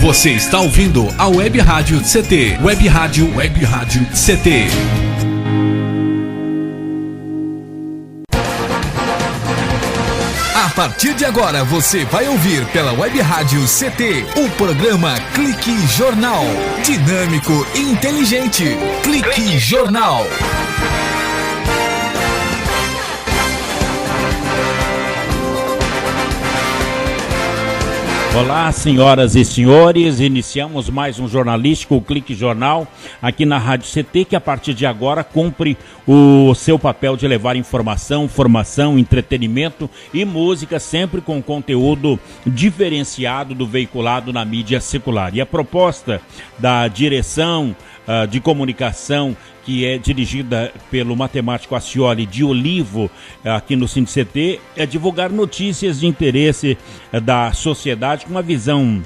Você está ouvindo a Web Rádio CT. Web Rádio CT. A partir de agora você vai ouvir pela Web Rádio CT o programa Clique Jornal. Dinâmico e inteligente. Clique Jornal. Olá, senhoras e senhores, iniciamos mais um jornalístico, o Clique Jornal, aqui na Rádio CT, que a partir de agora cumpre o seu papel de levar informação, formação, entretenimento e música, sempre com conteúdo diferenciado do veiculado na mídia secular. E a proposta da direção de comunicação, que é dirigida pelo matemático Acioli de Olivo, aqui no CT, é divulgar notícias de interesse da sociedade com uma visão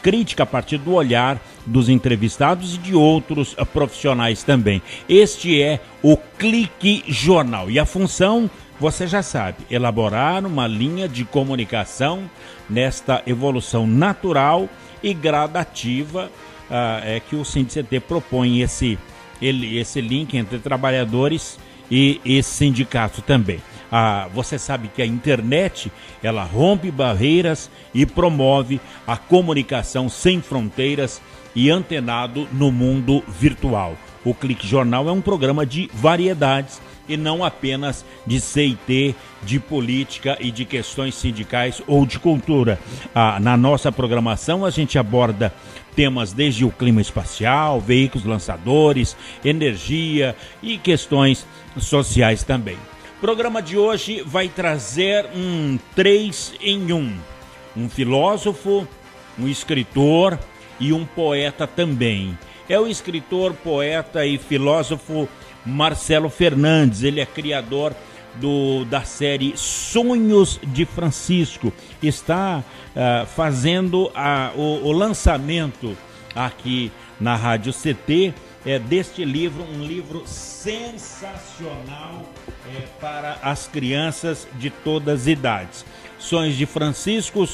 crítica a partir do olhar dos entrevistados e de outros profissionais também. Este é o Clique Jornal e a função, você já sabe, elaborar uma linha de comunicação nesta evolução natural e gradativa é que o CT propõe esse link entre trabalhadores e esse sindicato também. Você sabe que a internet, ela rompe barreiras e promove a comunicação sem fronteiras e antenado no mundo virtual. O Clique Jornal é um programa de variedades e não apenas de C&T, de política e de questões sindicais ou de cultura. Na nossa programação a gente aborda temas desde o clima espacial, veículos lançadores, energia e questões sociais também. O programa de hoje vai trazer um 3 em 1. Um filósofo, um escritor e um poeta também. É o escritor, poeta e filósofo Marcelo Fernandes. Ele é criador da série Sonhos de Francisco. Está fazendo o lançamento aqui na Rádio CT deste livro, um livro sensacional para as crianças de todas as idades. Sonhos de Francisco,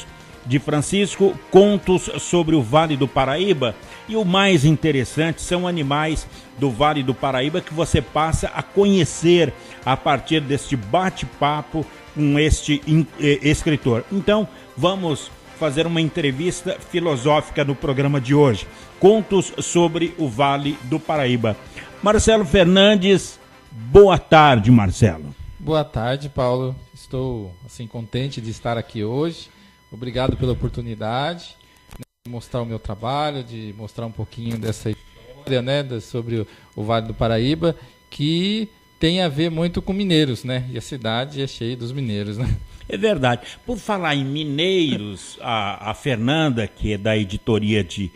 contos sobre o Vale do Paraíba, e o mais interessante são animais do Vale do Paraíba que você passa a conhecer a partir deste bate-papo com este escritor. Então, vamos fazer uma entrevista filosófica no programa de hoje. Contos sobre o Vale do Paraíba. Marcelo Fernandes, boa tarde, Marcelo. Boa tarde, Paulo. Estou contente de estar aqui hoje. Obrigado pela oportunidade de mostrar o meu trabalho, de mostrar um pouquinho dessa história, sobre o Vale do Paraíba, que tem a ver muito com mineiros, né? E a cidade é cheia dos mineiros, né? É verdade. Por falar em mineiros, a Fernanda, que é da editoria de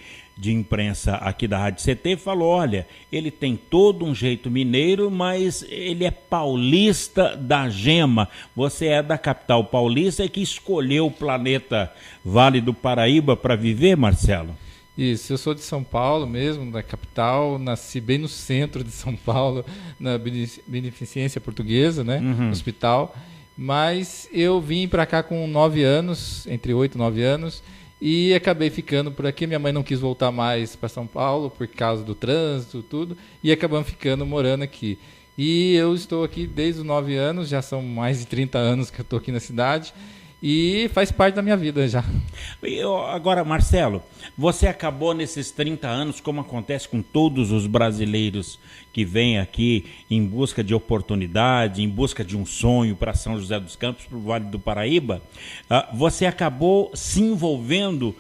imprensa aqui da Rádio CT, falou, olha, ele tem todo um jeito mineiro, mas ele é paulista da gema. Você é da capital paulista e que escolheu o planeta Vale do Paraíba para viver, Marcelo? Isso, eu sou de São Paulo mesmo, da capital, nasci bem no centro de São Paulo, na Beneficência Portuguesa, né, no hospital, mas eu vim para cá com 9 anos, entre 8 e 9 anos, e acabei ficando por aqui. Minha mãe não quis voltar mais para São Paulo por causa do trânsito, tudo, e acabamos morando aqui. E eu estou aqui desde os 9 anos, já são mais de 30 anos que eu estou aqui na cidade, e faz parte da minha vida já. Agora, Marcelo, você acabou nesses 30 anos, como acontece com todos os brasileiros que vêm aqui em busca de oportunidade, em busca de um sonho para São José dos Campos, para o Vale do Paraíba, você acabou se envolvendo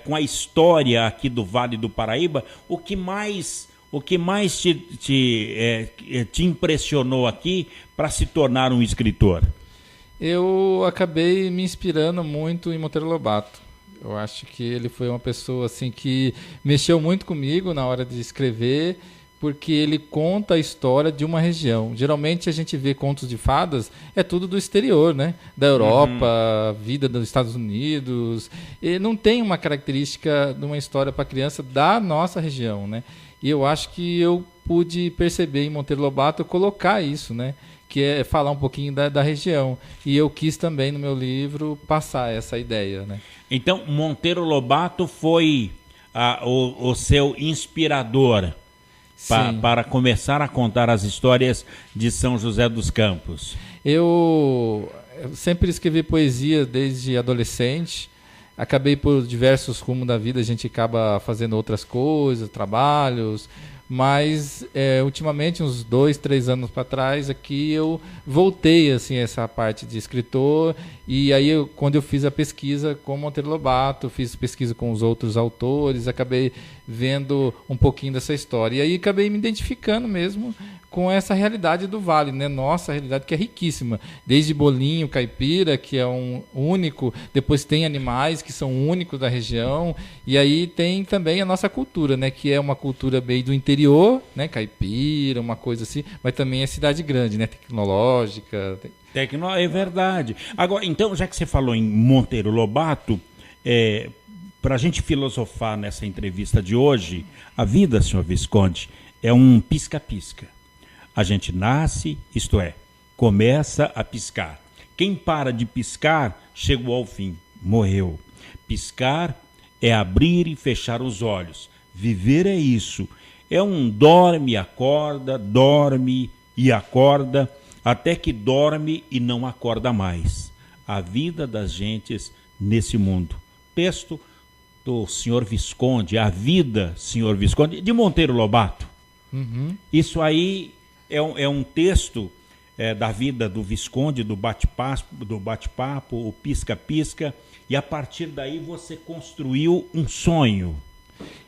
com a história aqui do Vale do Paraíba. O que mais te impressionou aqui para se tornar um escritor? Eu acabei me inspirando muito em Monteiro Lobato. Eu acho que ele foi uma pessoa que mexeu muito comigo na hora de escrever, porque ele conta a história de uma região. Geralmente a gente vê contos de fadas, é tudo do exterior, né? Da Europa, vida dos Estados Unidos. E não tem uma característica de uma história para criança da nossa região, né? E eu acho que eu pude perceber em Monteiro Lobato colocar isso, né? Que é falar um pouquinho da região. E eu quis também, no meu livro, passar essa ideia, né? Então, Monteiro Lobato foi o seu inspirador para começar a contar as histórias de São José dos Campos? Eu sempre escrevi poesia desde adolescente. Acabei por diversos rumos da vida, a gente acaba fazendo outras coisas, trabalhos, mas ultimamente, uns 2, 3 anos para trás, aqui eu voltei assim, essa parte de escritor, e aí quando eu fiz a pesquisa com Monteiro Lobato, fiz pesquisa com os outros autores, acabei vendo um pouquinho dessa história, e aí acabei me identificando mesmo com essa realidade do Vale, né? Nossa realidade que é riquíssima, desde bolinho, caipira, que é um único, depois tem animais que são únicos da região, e aí tem também a nossa cultura, né? Que é uma cultura meio do interior, né? Caipira, uma coisa assim, mas também é cidade grande, né? Tecnológica. É verdade. Agora, então, já que você falou em Monteiro Lobato, para a gente filosofar nessa entrevista de hoje, a vida, senhor Visconde, é um pisca-pisca. A gente nasce, isto é, começa a piscar. Quem para de piscar, chegou ao fim, morreu. Piscar é abrir e fechar os olhos. Viver é isso. É um dorme e acorda, até que dorme e não acorda mais. A vida das gentes nesse mundo. Texto do senhor Visconde, A Vida, senhor Visconde, de Monteiro Lobato. Uhum. Isso aí é um texto da vida do Visconde, do bate-papo, o pisca-pisca, e a partir daí você construiu um sonho.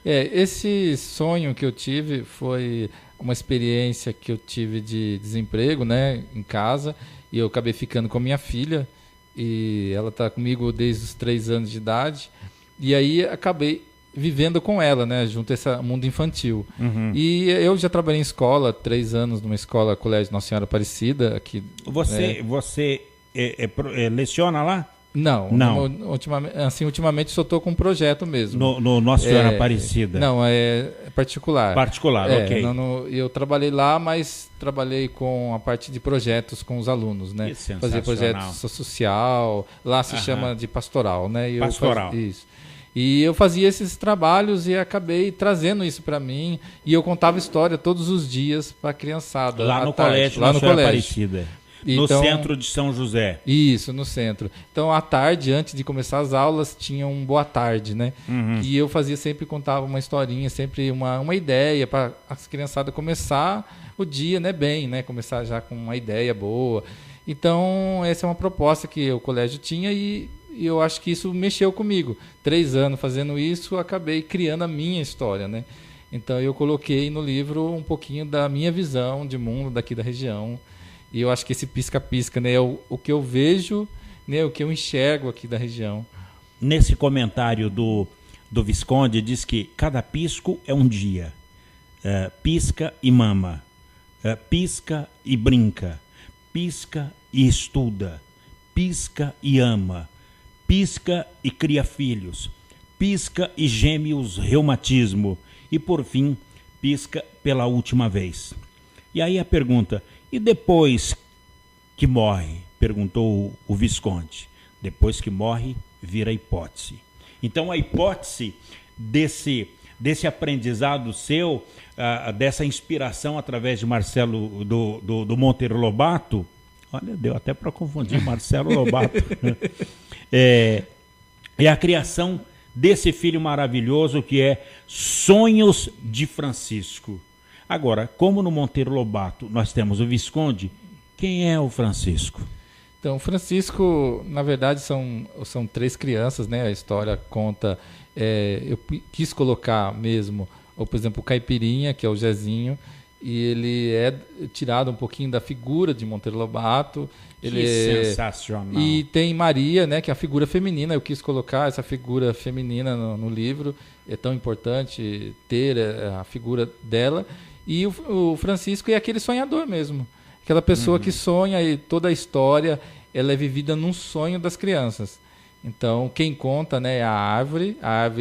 Esse sonho que eu tive foi uma experiência que eu tive de desemprego, né, em casa, e eu acabei ficando com a minha filha, e ela está comigo desde os 3 anos de idade, e aí acabei vivendo com ela, né, junto a esse mundo infantil. Uhum. E eu já trabalhei em escola, 3 anos numa escola, Colégio Nossa Senhora Aparecida. Aqui, você leciona lá? Não. Ultimamente só estou com um projeto mesmo. No Nossa Senhora Aparecida? Não, é particular. Particular, ok. Eu trabalhei lá, mas trabalhei com a parte de projetos com os alunos, né? Fazia projeto social, lá se chama de pastoral, né? Pastoral. Isso. E eu fazia esses trabalhos e acabei trazendo isso para mim. E eu contava história todos os dias para a criançada. Lá no colégio, lá no colégio. Aparecida. No centro de São José. Isso, no centro. Então, à tarde, antes de começar as aulas, tinha um boa tarde, né? Uhum. E eu contava uma historinha, sempre uma ideia para as criançadas começar o dia, né, bem, né? Começar já com uma ideia boa. Então, essa é uma proposta que o colégio tinha e eu acho que isso mexeu comigo. 3 anos fazendo isso, acabei criando a minha história, né? Então, eu coloquei no livro um pouquinho da minha visão de mundo daqui da região. E eu acho que esse pisca-pisca, né, é o que eu vejo, né, o que eu enxergo aqui da região. Nesse comentário do Visconde, diz que cada pisco é um dia. Pisca e mama. Pisca e brinca. Pisca e estuda. Pisca e ama. Pisca e cria filhos. Pisca e geme os reumatismo. E, por fim, pisca pela última vez. E aí a pergunta... E depois que morre? Perguntou o Visconde. Depois que morre, vira hipótese. Então a hipótese desse aprendizado seu, dessa inspiração através de Marcelo do Monteiro Lobato, olha, deu até para confundir Marcelo Lobato, é a criação desse filho maravilhoso que é Sonhos de Francisco. Agora, como no Monteiro Lobato nós temos o Visconde, quem é o Francisco? Então, o Francisco, na verdade, são 3 crianças, né? A história conta... eu quis colocar mesmo, por exemplo, o Caipirinha, que é o Zezinho, e ele é tirado um pouquinho da figura de Monteiro Lobato. Que sensacional. E tem Maria, né, que é a figura feminina. Eu quis colocar essa figura feminina no livro. É tão importante ter a figura dela. E o Francisco é aquele sonhador mesmo. Aquela pessoa que sonha, e toda a história ela é vivida num sonho das crianças. Então, quem conta, né, é a árvore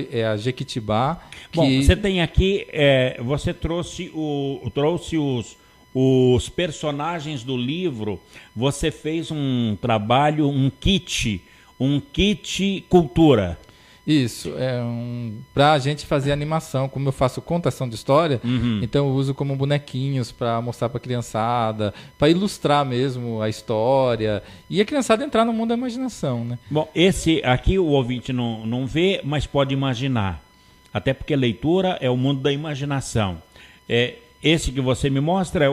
é a Jequitibá. Bom, você tem aqui, você trouxe os personagens do livro, você fez um trabalho, um kit cultura. Isso, para a gente fazer animação, como eu faço contação de história, então eu uso como bonequinhos para mostrar para a criançada, para ilustrar mesmo a história e a criançada entrar no mundo da imaginação, né? Bom, esse aqui o ouvinte não vê, mas pode imaginar, até porque leitura é o mundo da imaginação. Esse que você me mostra é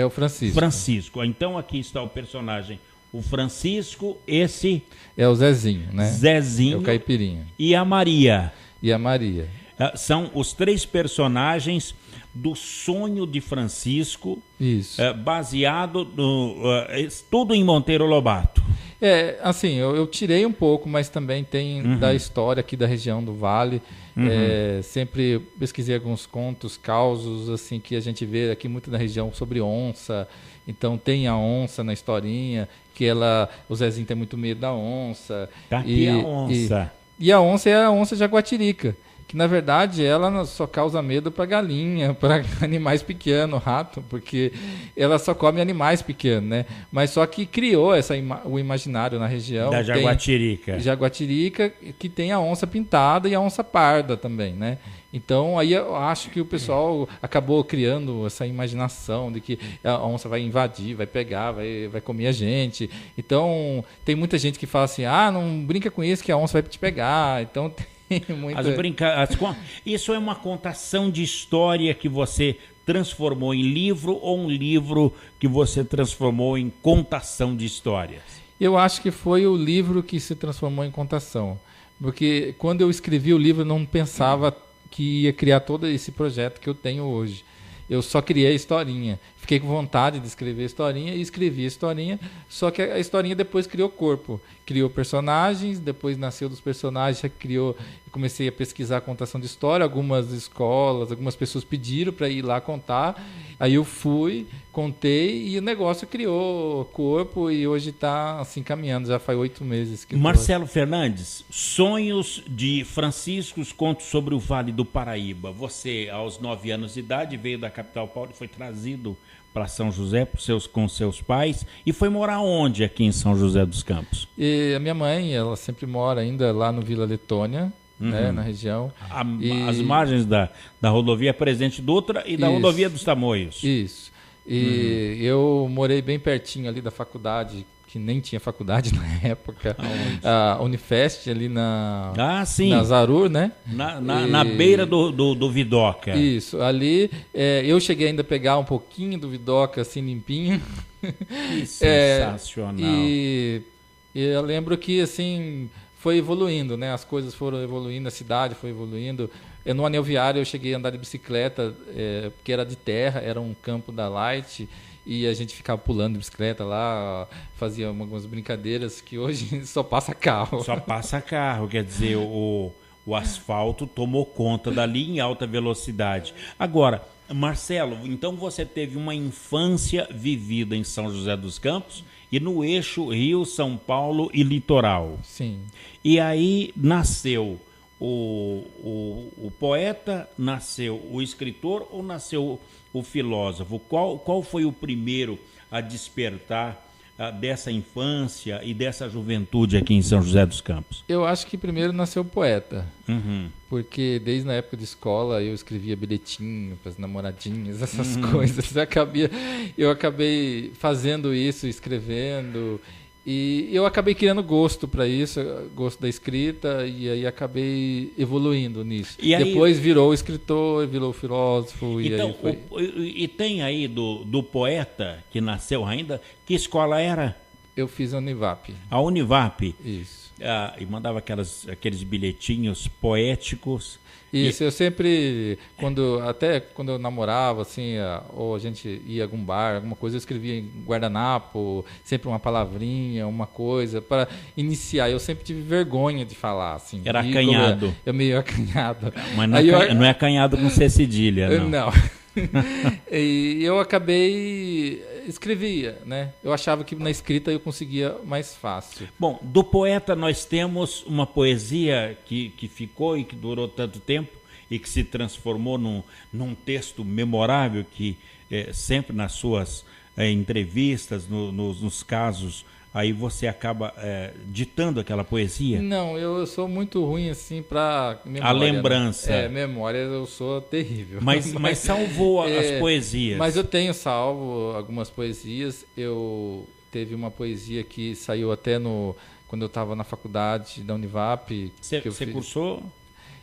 o Francisco. Francisco. Então aqui está o personagem, o Francisco, esse é o Zezinho, né? Zezinho. É o Caipirinha. E a Maria. E a Maria. São os 3 personagens do sonho de Francisco. Isso. Baseado tudo em Monteiro Lobato. Assim, eu tirei um pouco, mas também tem da história aqui da região do Vale. Sempre pesquisei alguns contos, causos, assim, que a gente vê aqui muito na região sobre onça. Então tem a onça na historinha, que o Zezinho tem muito medo da onça. Tá aqui a onça. E a onça é a onça jaguatirica, que na verdade ela só causa medo para galinha, para animais pequenos, rato, porque ela só come animais pequenos, né? Mas só que criou o imaginário na região. Da jaguatirica. Jaguatirica, que tem a onça pintada e a onça parda também, né? Então, aí eu acho que o pessoal acabou criando essa imaginação de que a onça vai invadir, vai pegar, vai comer a gente. Então, tem muita gente que fala assim, não brinca com isso que a onça vai te pegar. Então, tem muita... Isso é uma contação de história que você transformou em livro ou um livro que você transformou em contação de histórias? Eu acho que foi o livro que se transformou em contação. Porque quando eu escrevi o livro, eu não pensava que ia criar todo esse projeto que eu tenho hoje. Eu só criei a historinha. Fiquei com vontade de escrever a historinha e escrevi a historinha, só que a historinha depois criou corpo. Criou personagens, depois nasceu dos personagens, comecei a pesquisar a contação de história, algumas escolas, algumas pessoas pediram para ir lá contar, aí eu fui, contei e o negócio criou corpo e hoje está assim caminhando, já faz 8 meses. Marcelo Fernandes, Sonhos de Francisco, os contos sobre o Vale do Paraíba. Você, aos 9 anos de idade, veio da capital paulista, foi trazido para São José com seus pais e foi morar onde aqui em São José dos Campos? E a minha mãe, ela sempre mora ainda lá no Vila Letônia, né, na região. As margens da rodovia Presidente Dutra e da rodovia dos Tamoios. Isso. E eu morei bem pertinho ali da faculdade, que nem tinha faculdade na época. Aonde? A Unifest ali na Zarur, né? Na beira do Vidoca. Isso, ali eu cheguei ainda a pegar um pouquinho do Vidoca assim limpinho. Que sensacional. E eu lembro que assim foi evoluindo, né? As coisas foram evoluindo, a cidade foi evoluindo. No anel viário eu cheguei a andar de bicicleta, porque era de terra, era um campo da Light, e a gente ficava pulando de bicicleta lá, fazia algumas brincadeiras que hoje só passa carro. Só passa carro, quer dizer, o asfalto tomou conta dali em alta velocidade. Agora, Marcelo, então você teve uma infância vivida em São José dos Campos e no eixo Rio, São Paulo e litoral. Sim. E aí nasceu o poeta, nasceu o escritor ou nasceu o filósofo? Qual foi o primeiro a despertar dessa infância e dessa juventude aqui em São José dos Campos? Eu acho que primeiro nasceu o poeta. Porque desde na época de escola eu escrevia bilhetinho para as namoradinhas, essas coisas. Eu acabei fazendo isso, escrevendo. E eu acabei criando gosto para isso, gosto da escrita, e aí acabei evoluindo nisso. E depois virou escritor, virou filósofo. Então, e aí foi... e tem aí do poeta que nasceu ainda, que escola era? Eu fiz a Univap. A Univap? Isso. E mandava aqueles bilhetinhos poéticos. Isso, eu sempre, até quando eu namorava, assim, ou a gente ia a algum bar, alguma coisa, eu escrevia em guardanapo, sempre uma palavrinha, uma coisa, para iniciar. Eu sempre tive vergonha de falar, assim. Era acanhado. Eu meio acanhado. Mas não é acanhado com C cedilha, não. Não. E eu escrevia, né? Eu achava que na escrita eu conseguia mais fácil. Bom, do poeta nós temos uma poesia que ficou e que durou tanto tempo e que se transformou num texto memorável que sempre nas suas entrevistas, nos casos aí você acaba ditando aquela poesia? Não, eu sou muito ruim assim para memória. A lembrança. Né? Memória eu sou terrível. Mas salvou as poesias. Mas eu tenho salvo algumas poesias. Teve uma poesia que saiu até quando eu estava na faculdade da Univap. Você cursou?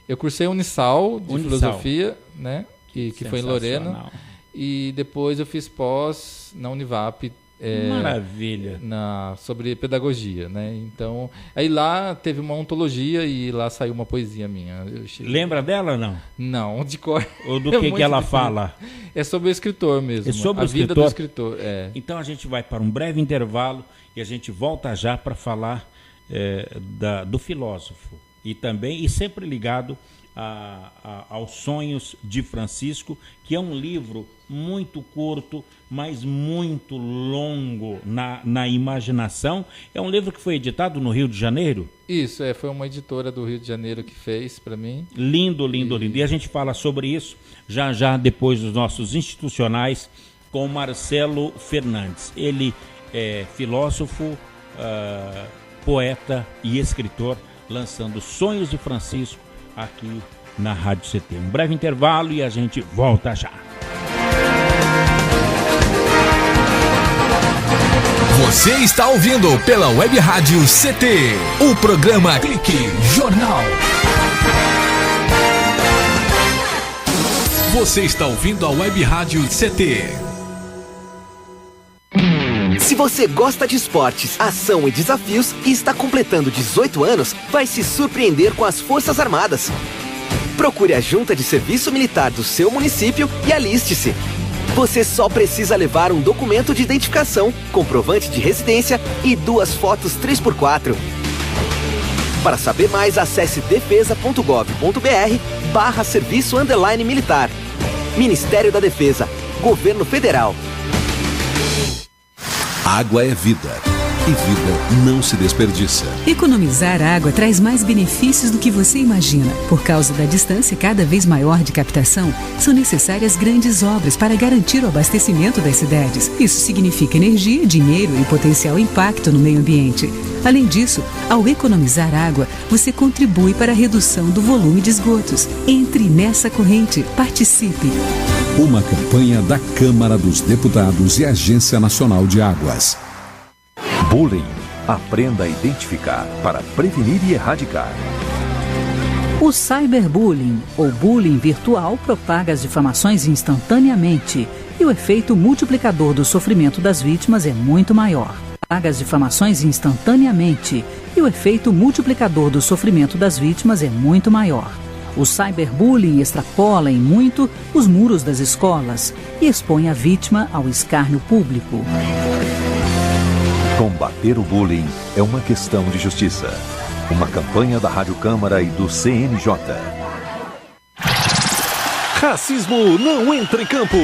Eu cursei Unisal de filosofia, né? Que foi em Lorena. E depois eu fiz pós na Univap. Maravilha. Sobre pedagogia, né? Então, aí lá teve uma ontologia e lá saiu uma poesia minha. Lembra dela ou não? Não, de cor. Ou do que ela fala? É sobre o escritor mesmo. É sobre a o vida do escritor. Então a gente vai para um breve intervalo e a gente volta já para falar do filósofo e sempre ligado aos Sonhos de Francisco, que é um livro muito curto, mas muito longo na imaginação. É um livro que foi editado no Rio de Janeiro? Isso, foi uma editora do Rio de Janeiro que fez para mim. Lindo, lindo, lindo. E a gente fala sobre isso já depois dos nossos institucionais com Marcelo Fernandes. Ele é filósofo, poeta e escritor, lançando Sonhos de Francisco aqui na Rádio CT. Um breve intervalo e a gente volta já. Você está ouvindo pela Web Rádio CT, o programa Clique Jornal. Você está ouvindo a Web Rádio CT. Se você gosta de esportes, ação e desafios e está completando 18 anos, vai se surpreender com as Forças Armadas. Procure a Junta de Serviço Militar do seu município e aliste-se. Você só precisa levar um documento de identificação, comprovante de residência e 2 fotos 3x4. Para saber mais, acesse defesa.gov.br/serviço_militar. Ministério da Defesa, Governo Federal. Água é vida. E vida não se desperdiça. Economizar água traz mais benefícios do que você imagina. Por causa da distância cada vez maior de captação, são necessárias grandes obras para garantir o abastecimento das cidades. Isso significa energia, dinheiro e potencial impacto no meio ambiente. Além disso, ao economizar água, você contribui para a redução do volume de esgotos. Entre nessa corrente, participe. Uma campanha da Câmara dos Deputados e Agência Nacional de Águas. Bullying. Aprenda a identificar para prevenir e erradicar. O cyberbullying, ou bullying virtual, propaga as difamações instantaneamente e o efeito multiplicador do sofrimento das vítimas é muito maior. Propaga as difamações instantaneamente e o efeito multiplicador do sofrimento das vítimas é muito maior. O cyberbullying extrapola em muito os muros das escolas e expõe a vítima ao escárnio público. Combater o bullying é uma questão de justiça. Uma campanha da Rádio Câmara e do CNJ. Racismo não entra em campo.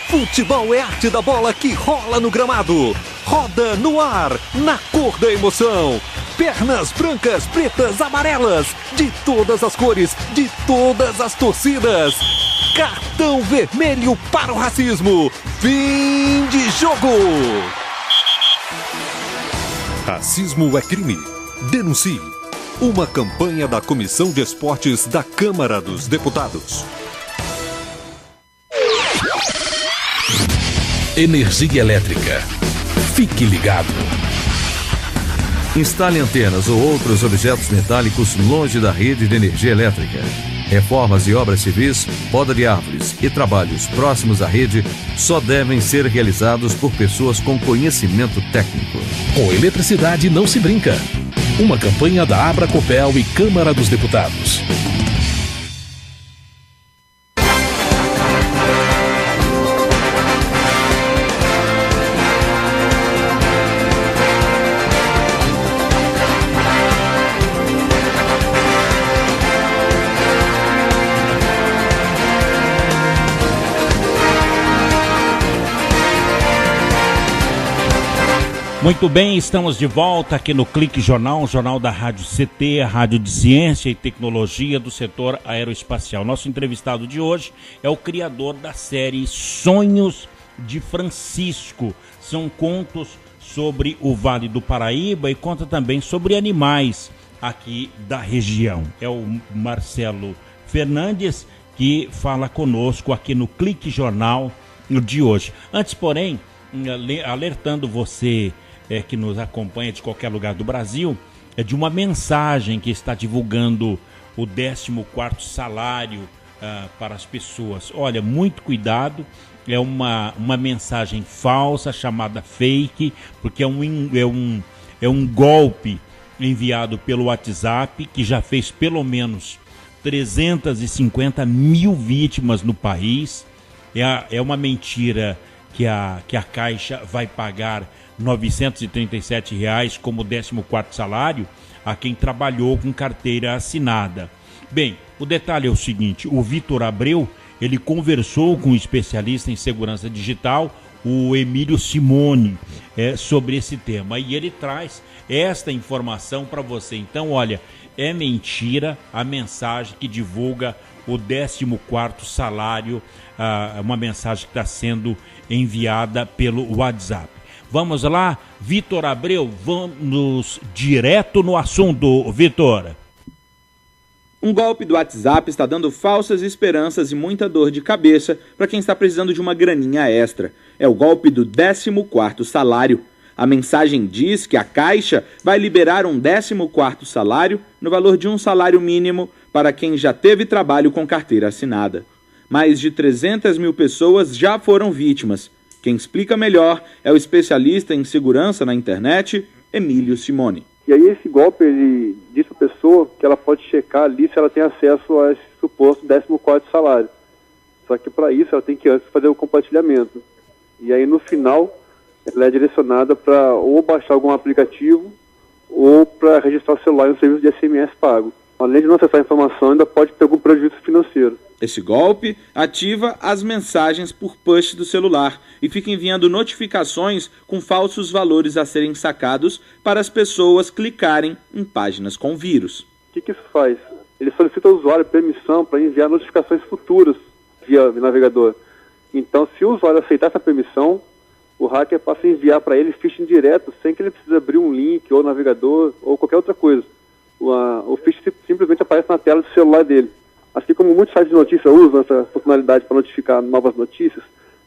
Futebol é arte da bola que rola no gramado. Roda no ar, na cor da emoção. Pernas brancas, pretas, amarelas. De todas as cores, de todas as torcidas. Cartão vermelho para o racismo. Fim de jogo. Racismo é crime. Denuncie. Uma campanha da Comissão de Esportes da Câmara dos Deputados. Energia elétrica. Fique ligado. Instale antenas ou outros objetos metálicos longe da rede de energia elétrica. Reformas e obras civis, poda de árvores e trabalhos próximos à rede só devem ser realizados por pessoas com conhecimento técnico. Com eletricidade não se brinca. Uma campanha da Abracopel e Câmara dos Deputados. Muito bem, estamos de volta aqui no Clique Jornal, o jornal da Rádio CT, a rádio de ciência e tecnologia do setor aeroespacial. Nosso entrevistado de hoje é o criador da série Sonhos de Francisco. São contos sobre o Vale do Paraíba e conta também sobre animais aqui da região. É o Marcelo Fernandes que fala conosco aqui no Clique Jornal de hoje. Antes, porém, alertando você que nos acompanha de qualquer lugar do Brasil, de uma mensagem que está divulgando o 14º salário para as pessoas. Olha, muito cuidado, é uma mensagem falsa, chamada fake, porque é um golpe enviado pelo WhatsApp, que já fez pelo menos 350 mil vítimas no país. É uma mentira que a Caixa vai pagar R$ 937 como 14º salário a quem trabalhou com carteira assinada. Bem, o detalhe é o seguinte, o Vitor Abreu, ele conversou com um especialista em segurança digital, o Emílio Simone, sobre esse tema, e ele traz esta informação para você. Então, olha, é mentira a mensagem que divulga o 14º salário, uma mensagem que está sendo enviada pelo WhatsApp. Vamos lá, Vitor Abreu, vamos direto no assunto, Vitor. Um golpe do WhatsApp está dando falsas esperanças e muita dor de cabeça para quem está precisando de uma graninha extra. É o golpe do 14º salário. A mensagem diz que a Caixa vai liberar um 14º salário no valor de um salário mínimo para quem já teve trabalho com carteira assinada. Mais de 300 mil pessoas já foram vítimas. Quem explica melhor é o especialista em segurança na internet, Emílio Simone. E aí esse golpe, ele diz para a pessoa que ela pode checar ali se ela tem acesso a esse suposto 14º salário. Só que para isso ela tem que antes fazer o compartilhamento. E aí no final ela é direcionada para ou baixar algum aplicativo ou para registrar o celular em um serviço de SMS pago. Além de não acessar a informação, ainda pode ter algum prejuízo financeiro. Esse golpe ativa as mensagens por push do celular e fica enviando notificações com falsos valores a serem sacados para as pessoas clicarem em páginas com vírus. O que isso faz? Ele solicita ao usuário permissão para enviar notificações futuras via navegador. Então, se o usuário aceitar essa permissão, o hacker passa a enviar para ele phishing direto, sem que ele precise abrir um link ou navegador ou qualquer outra coisa. O phishing simplesmente aparece na tela do celular dele. Assim como muitos sites de notícia usam essa funcionalidade para notificar novas notícias,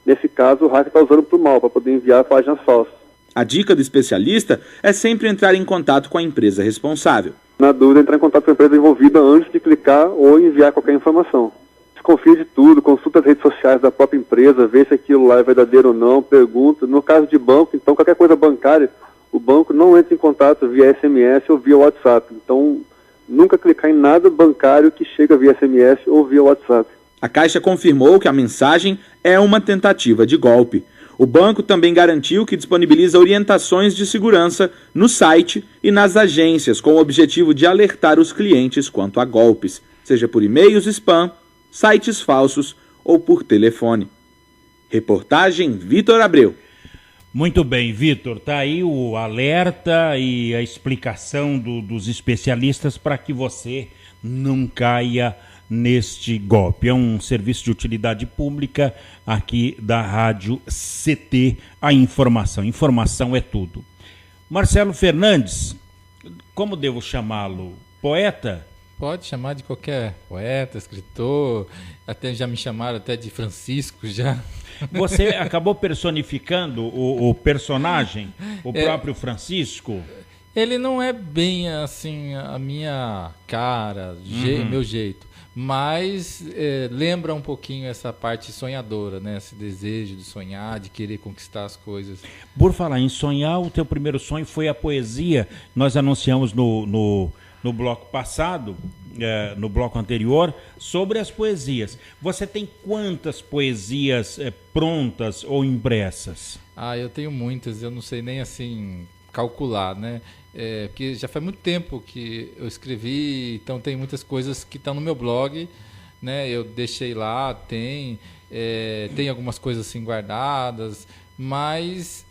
nesse caso o hacker está usando para o mal, para poder enviar páginas falsas. A dica do especialista é sempre entrar em contato com a empresa responsável. Na dúvida, entrar em contato com a empresa envolvida antes de clicar ou enviar qualquer informação. Desconfie de tudo, consulta as redes sociais da própria empresa, vê se aquilo lá é verdadeiro ou não, pergunta. No caso de banco, então, qualquer coisa bancária, o banco não entra em contato via SMS ou via WhatsApp. Então, nunca clicar em nada bancário que chega via SMS ou via WhatsApp. A Caixa confirmou que a mensagem é uma tentativa de golpe. O banco também garantiu que disponibiliza orientações de segurança no site e nas agências, com o objetivo de alertar os clientes quanto a golpes, seja por e-mails spam, sites falsos ou por telefone. Reportagem Vitor Abreu. Muito bem, Vitor, tá aí o alerta e a explicação dos especialistas para que você não caia neste golpe. É um serviço de utilidade pública aqui da Rádio CT, a informação. Informação é tudo. Marcelo Fernandes, como devo chamá-lo? Poeta? Pode chamar de qualquer poeta, escritor, até já me chamaram até de Francisco já. Você acabou personificando o personagem, o próprio Francisco? Ele não é bem assim a minha cara, meu jeito, mas lembra um pouquinho essa parte sonhadora, né? Esse desejo de sonhar, de querer conquistar as coisas. Por falar em sonhar, o teu primeiro sonho foi a poesia. Nós anunciamos no bloco passado, no bloco anterior, sobre as poesias. Você tem quantas poesias prontas ou impressas? Eu tenho muitas, eu não sei nem assim calcular, né? Porque já faz muito tempo que eu escrevi, então tem muitas coisas que estão no meu blog, né? Eu deixei lá, tem algumas coisas assim guardadas, mas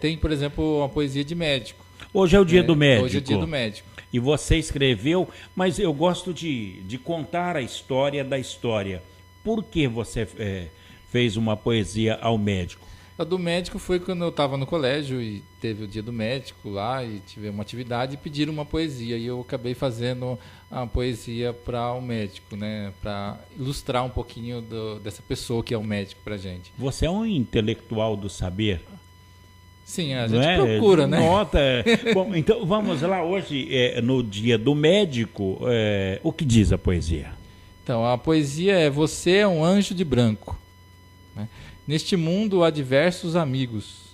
tem, por exemplo, uma poesia de médico. Hoje é o dia do médico. Hoje é o dia do médico. E você escreveu, mas eu gosto de contar a história da história. Por que você fez uma poesia ao médico? A do médico foi quando eu estava no colégio e teve o dia do médico lá e tive uma atividade e pediram uma poesia. E eu acabei fazendo a poesia para o médico, né? Para ilustrar um pouquinho dessa pessoa que é o médico para gente. Você é um intelectual do saber? Sim, a gente procura, né? Nota. Bom, então vamos lá. Hoje, no dia do médico, o que diz a poesia? Então, a poesia é: você é um anjo de branco, né? Neste mundo há diversos amigos.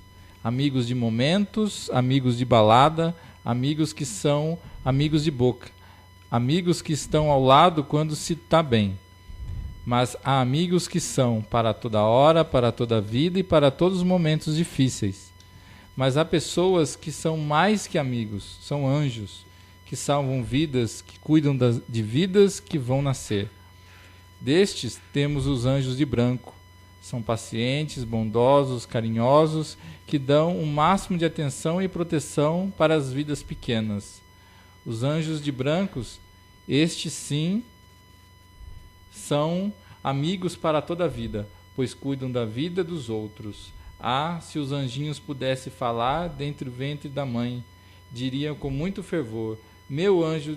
Amigos de momentos, amigos de balada, amigos que são amigos de boca. Amigos que estão ao lado quando se está bem. Mas há amigos que são para toda hora, para toda a vida e para todos os momentos difíceis. Mas há pessoas que são mais que amigos, são anjos, que salvam vidas, que cuidam de vidas que vão nascer. Destes temos os anjos de branco. São pacientes, bondosos, carinhosos, que dão o máximo de atenção e proteção para as vidas pequenas. Os anjos de brancos, estes sim, são amigos para toda a vida, pois cuidam da vida dos outros. Ah, se os anjinhos pudessem falar dentre o ventre da mãe, diriam com muito fervor: meu anjo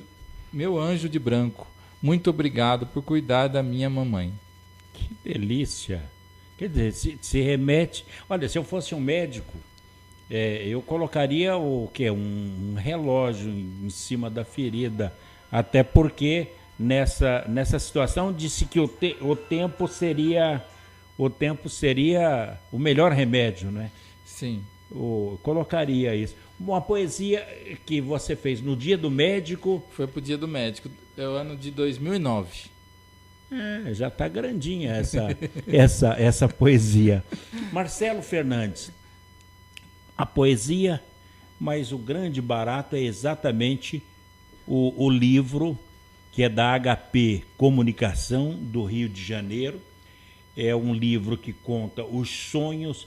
de branco, muito obrigado por cuidar da minha mamãe. Que delícia! Quer dizer, se remete... Olha, se eu fosse um médico, eu colocaria um relógio em cima da ferida, até porque nessa situação disse que o tempo seria o melhor remédio, né? Sim. Colocaria isso. Uma poesia que você fez no dia do médico... Foi pro dia do médico, é o ano de 2009. Já está grandinha essa poesia. Marcelo Fernandes, a poesia, mas o grande barato é exatamente o livro que é da HP Comunicação do Rio de Janeiro. É um livro que conta os sonhos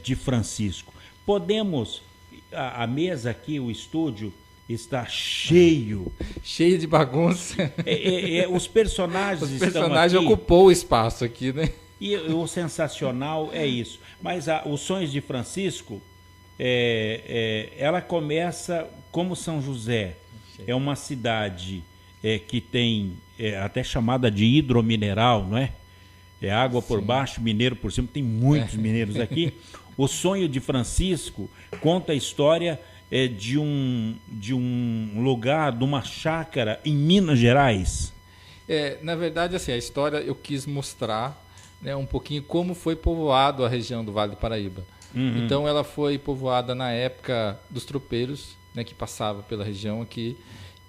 de Francisco. Podemos, a mesa aqui, o estúdio, está cheio de bagunça. Os personagens estão aqui. Ocupou o espaço aqui, né? E o sensacional é isso. Mas os sonhos de Francisco, ela começa como São José. É uma cidade que tem até chamada de hidromineral, não é? É água por baixo, mineiro por cima. Tem muitos mineiros aqui. O sonho de Francisco conta a história de um lugar, de uma chácara em Minas Gerais. Na verdade, assim, a história eu quis mostrar, né, um pouquinho como foi povoado a região do Vale do Paraíba. Uhum. Então ela foi povoada na época dos tropeiros, né, que passavam pela região aqui.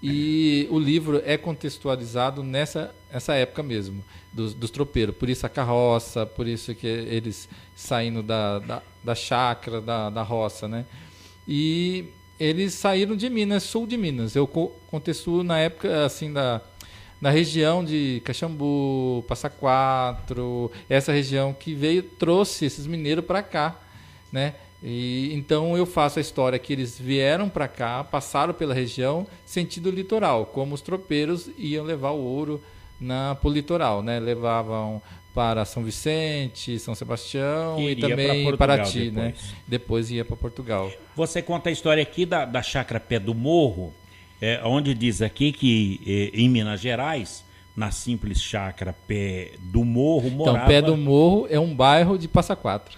E o livro é contextualizado nessa época mesmo, dos tropeiros. Por isso a carroça, por isso que eles saindo da chácara, da roça, né? E eles saíram de Minas, sul de Minas. Eu contextuo na época assim da região de Caxambu, Passa Quatro, essa região que trouxe esses mineiros para cá, né? E então eu faço a história que eles vieram para cá, passaram pela região sentido litoral, como os tropeiros iam levar o ouro para o litoral, né? Levavam para São Vicente, São Sebastião e também Paraty, né? Depois ia para Portugal. Você conta a história aqui da chácara Pé do Morro, onde diz aqui que em Minas Gerais, na simples chácara Pé do Morro, morava... Então, Pé do Morro é um bairro de Passa Quatro.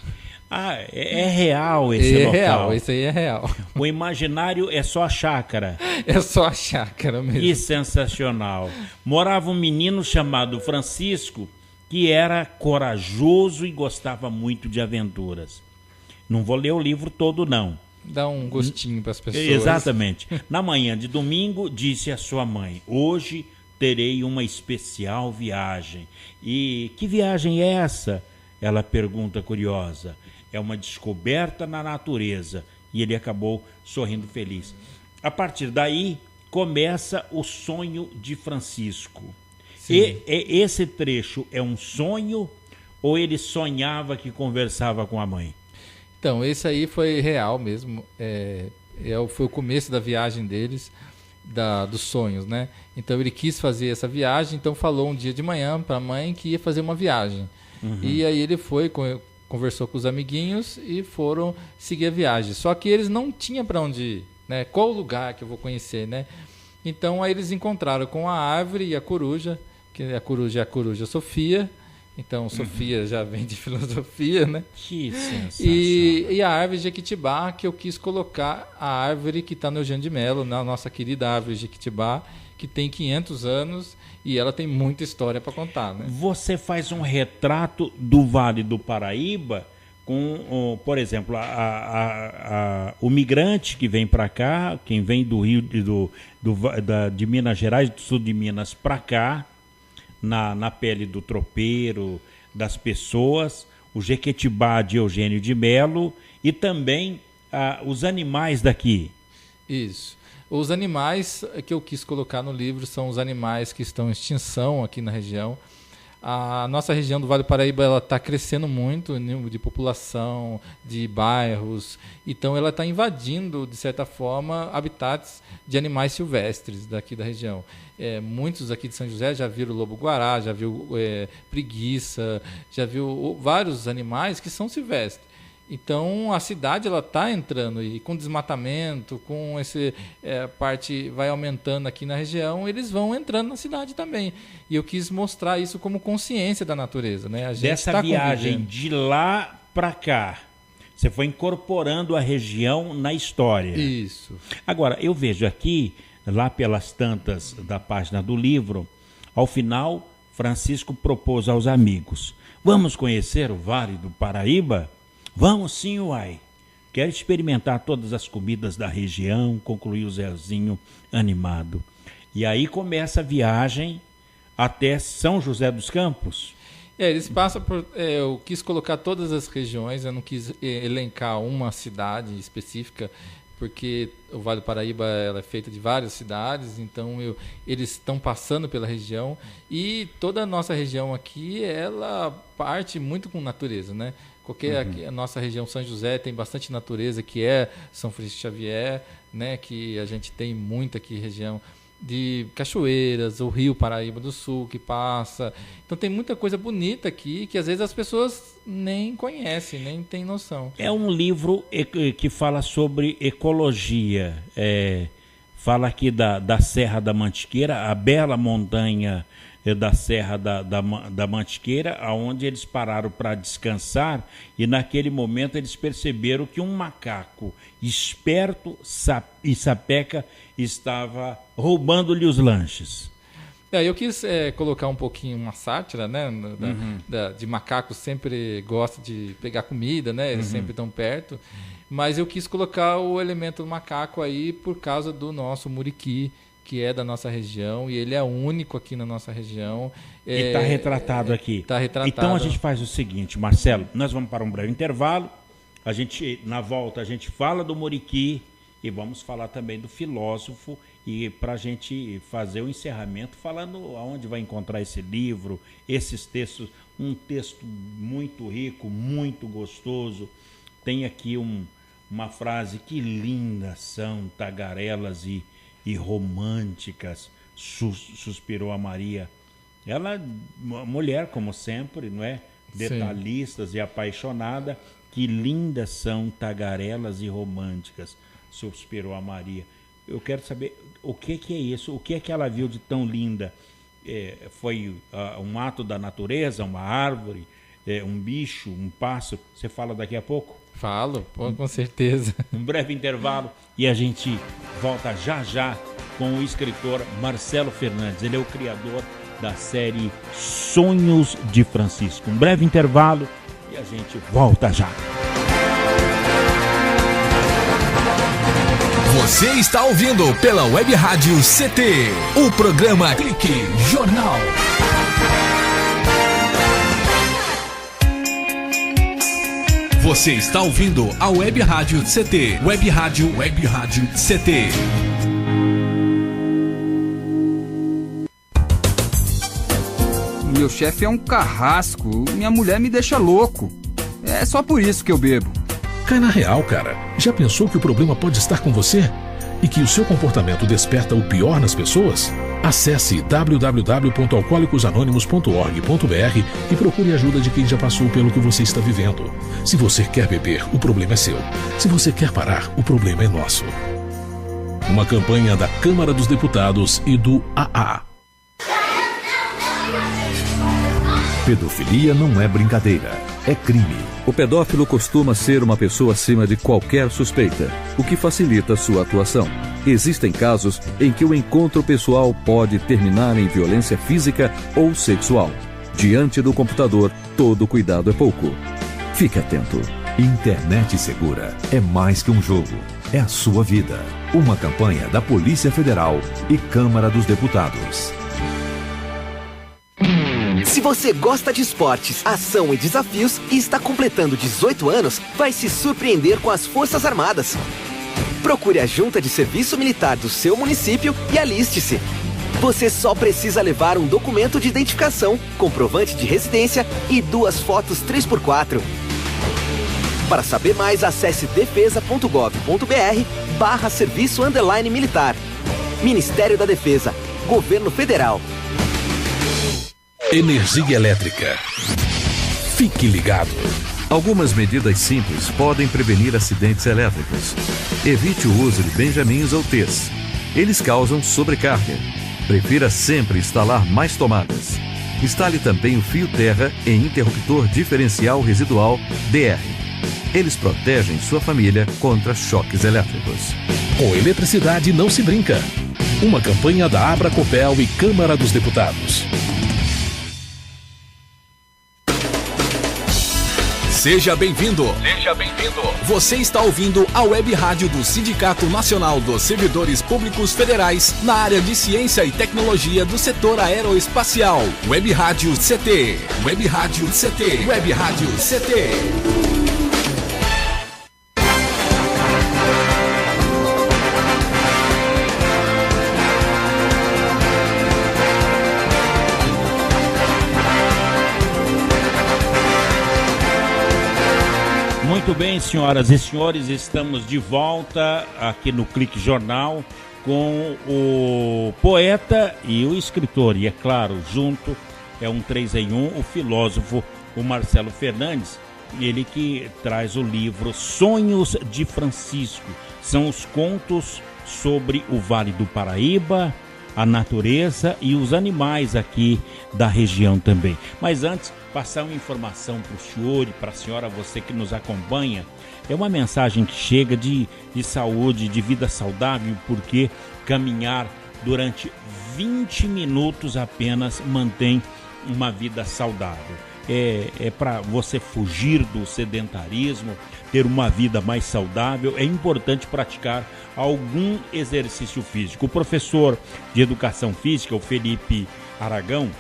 É real esse local. Real, esse aí é real. O imaginário é só a chácara. É só a chácara mesmo. Que sensacional. Morava um menino chamado Francisco, que era corajoso e gostava muito de aventuras. Não vou ler o livro todo, não. Dá um gostinho para as pessoas. Exatamente. Na manhã de domingo, disse a sua mãe: hoje terei uma especial viagem. E que viagem é essa? Ela pergunta curiosa. É uma descoberta na natureza. E ele acabou sorrindo feliz. A partir daí, começa o sonho de Francisco. E esse trecho é um sonho ou ele sonhava que conversava com a mãe? Então, esse aí foi real mesmo. Foi o começo da viagem deles, dos sonhos, né? Então ele quis fazer essa viagem, então falou um dia de manhã para a mãe que ia fazer uma viagem. Uhum. E aí ele foi, conversou com os amiguinhos e foram seguir a viagem. Só que eles não tinham para onde ir, né? Qual o lugar que eu vou conhecer, né? Então aí eles encontraram com a árvore e a coruja, que a coruja é a coruja Sofia. Então Sofia já vem de filosofia, né? Que sensação. E a árvore Jequitibá, que eu quis colocar a árvore que está no Eugênio de Melo, na nossa querida árvore Jequitibá, que tem 500 anos e ela tem muita história para contar, né? Você faz um retrato do Vale do Paraíba com, por exemplo, o migrante que vem para cá, quem vem do Rio, de Minas Gerais, do sul de Minas para cá, na pele do tropeiro, das pessoas, o Jequitibá de Eugênio de Melo e também os animais daqui. Isso. Os animais que eu quis colocar no livro são os animais que estão em extinção aqui na região. A nossa região do Vale do Paraíba está crescendo muito de população, de bairros. Então ela está invadindo, de certa forma, habitats de animais silvestres daqui da região. Muitos aqui de São José já viram lobo-guará, já viu preguiça, já viu vários animais que são silvestres. Então a cidade ela está entrando e com desmatamento, com esse parte vai aumentando aqui na região, eles vão entrando na cidade também. E eu quis mostrar isso como consciência da natureza, né? A gente dessa viagem de lá para cá, você foi incorporando a região na história. Isso. Agora eu vejo aqui, lá pelas tantas da página do livro, ao final Francisco propôs aos amigos: vamos conhecer o Vale do Paraíba? Vamos sim, uai. Quero experimentar todas as comidas da região, concluiu o Zezinho animado. E aí começa a viagem até São José dos Campos. Eles passam por... eu quis colocar todas as regiões, eu não quis elencar uma cidade específica, porque o Vale do Paraíba ela é feita de várias cidades, então eles estão passando pela região e toda a nossa região aqui, ela parte muito com natureza, né? A nossa região São José tem bastante natureza, que é São Francisco Xavier, né? Que a gente tem muito aqui região de cachoeiras, o Rio Paraíba do Sul que passa. Então tem muita coisa bonita aqui que às vezes as pessoas nem conhecem, nem têm noção. É um livro que fala sobre ecologia. Fala aqui da Serra da Mantiqueira, a bela montanha da Serra da Mantiqueira, onde eles pararam para descansar e naquele momento eles perceberam que um macaco esperto e sapeca estava roubando-lhe os lanches. Eu quis colocar um pouquinho uma sátira, né? De macacos sempre gosta de pegar comida, né? Eles sempre estão perto. Mas eu quis colocar o elemento do macaco aí por causa do nosso muriqui, que é da nossa região, e ele é único aqui na nossa região. E está retratado aqui. Está retratado. Então a gente faz o seguinte, Marcelo, nós vamos para um breve intervalo, na volta a gente fala do muriqui e vamos falar também do filósofo, e para a gente fazer o encerramento falando aonde vai encontrar esse livro, esses textos, um texto muito rico, muito gostoso. Tem aqui uma frase: que lindas são tagarelas e românticas, suspirou a Maria. Ela, mulher como sempre, não é? Detalhistas Sim. E apaixonada, que lindas são tagarelas e românticas, suspirou a Maria. Eu quero saber o que é isso, o que é que ela viu de tão linda? Foi um ato da natureza, uma árvore, um bicho, um pássaro? Você fala daqui a pouco? Falo, com certeza. Um breve intervalo e a gente volta já com o escritor Marcelo Fernandes. Ele é o criador da série Sonhos de Francisco. Um breve intervalo e a gente volta já. Você está ouvindo pela Web Rádio CT, o programa Clique Jornal. Você está ouvindo a Web Rádio CT. Web Rádio CT. Meu chefe é um carrasco, minha mulher me deixa louco. É só por isso que eu bebo. Cai na real, cara. Já pensou que o problema pode estar com você? E que o seu comportamento desperta o pior nas pessoas? Acesse www.alcoolicosanonimos.org.br e procure ajuda de quem já passou pelo que você está vivendo. Se você quer beber, o problema é seu. Se você quer parar, o problema é nosso. Uma campanha da Câmara dos Deputados e do AA. Pedofilia não é brincadeira, é crime. O pedófilo costuma ser uma pessoa acima de qualquer suspeita, o que facilita sua atuação. Existem casos em que o encontro pessoal pode terminar em violência física ou sexual. Diante do computador, todo cuidado é pouco. Fique atento. Internet segura é mais que um jogo, é a sua vida. Uma campanha da Polícia Federal e Câmara dos Deputados. Se você gosta de esportes, ação e desafios e está completando 18 anos, vai se surpreender com as Forças Armadas. Procure a Junta de Serviço Militar do seu município e aliste-se. Você só precisa levar um documento de identificação, comprovante de residência e 2 fotos 3x4. Para saber mais, acesse defesa.gov.br/serviço_militar. Ministério da Defesa, Governo Federal. Energia elétrica. Fique ligado. Algumas medidas simples podem prevenir acidentes elétricos. Evite o uso de benjamins ou T's. Eles causam sobrecarga. Prefira sempre instalar mais tomadas. Instale também o fio terra em interruptor diferencial residual DR. Eles protegem sua família contra choques elétricos. Com eletricidade não se brinca. Uma campanha da Abracopel e Câmara dos Deputados. Seja bem-vindo. Seja bem-vindo. Você está ouvindo a Web Rádio do Sindicato Nacional dos Servidores Públicos Federais na área de Ciência e Tecnologia do setor aeroespacial. Web Rádio CT. Web Rádio CT. Web Rádio CT. Muito bem, senhoras e senhores, estamos de volta aqui no Clique Jornal com o poeta e o escritor, e é claro, junto é um 3 em 1, o filósofo, o Marcelo Fernandes, ele que traz o livro Sonhos de Francisco. São os contos sobre o Vale do Paraíba, a natureza e os animais aqui da região também. Mas antes, passar uma informação para o senhor e para a senhora, você que nos acompanha, é uma mensagem que chega de saúde, de vida saudável, porque caminhar durante 20 minutos apenas mantém uma vida saudável. É para você fugir do sedentarismo, ter uma vida mais saudável, é importante praticar algum exercício físico. O professor de Educação Física, o Felipe Aragão,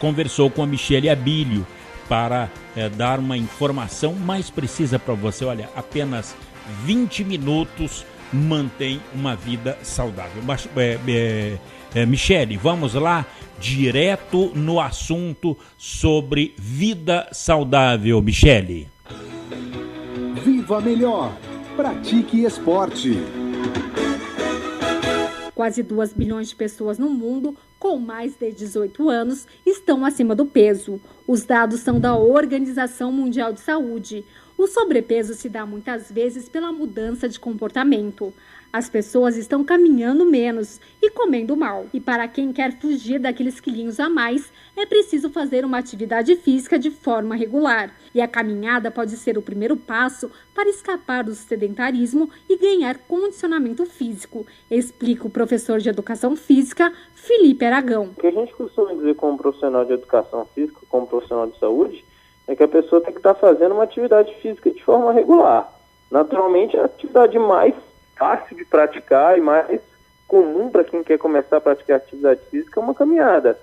conversou com a Michele Abílio para dar uma informação mais precisa para você. Olha, apenas 20 minutos mantém uma vida saudável. Mas, Michele, vamos lá, direto no assunto sobre vida saudável. Michele. Viva melhor! Pratique esporte! Quase 2 bilhões de pessoas no mundo com mais de 18 anos estão acima do peso. Os dados são da Organização Mundial de Saúde. O sobrepeso se dá muitas vezes pela mudança de comportamento. As pessoas estão caminhando menos e comendo mal. E para quem quer fugir daqueles quilinhos a mais, é preciso fazer uma atividade física de forma regular. E a caminhada pode ser o primeiro passo para escapar do sedentarismo e ganhar condicionamento físico, explica o professor de Educação Física, Felipe Aragão. O que a gente costuma dizer como profissional de Educação Física, como profissional de saúde, é que a pessoa tem que estar fazendo uma atividade física de forma regular. Naturalmente, a atividade mais fácil de praticar e mais comum para quem quer começar a praticar atividade física é uma caminhada,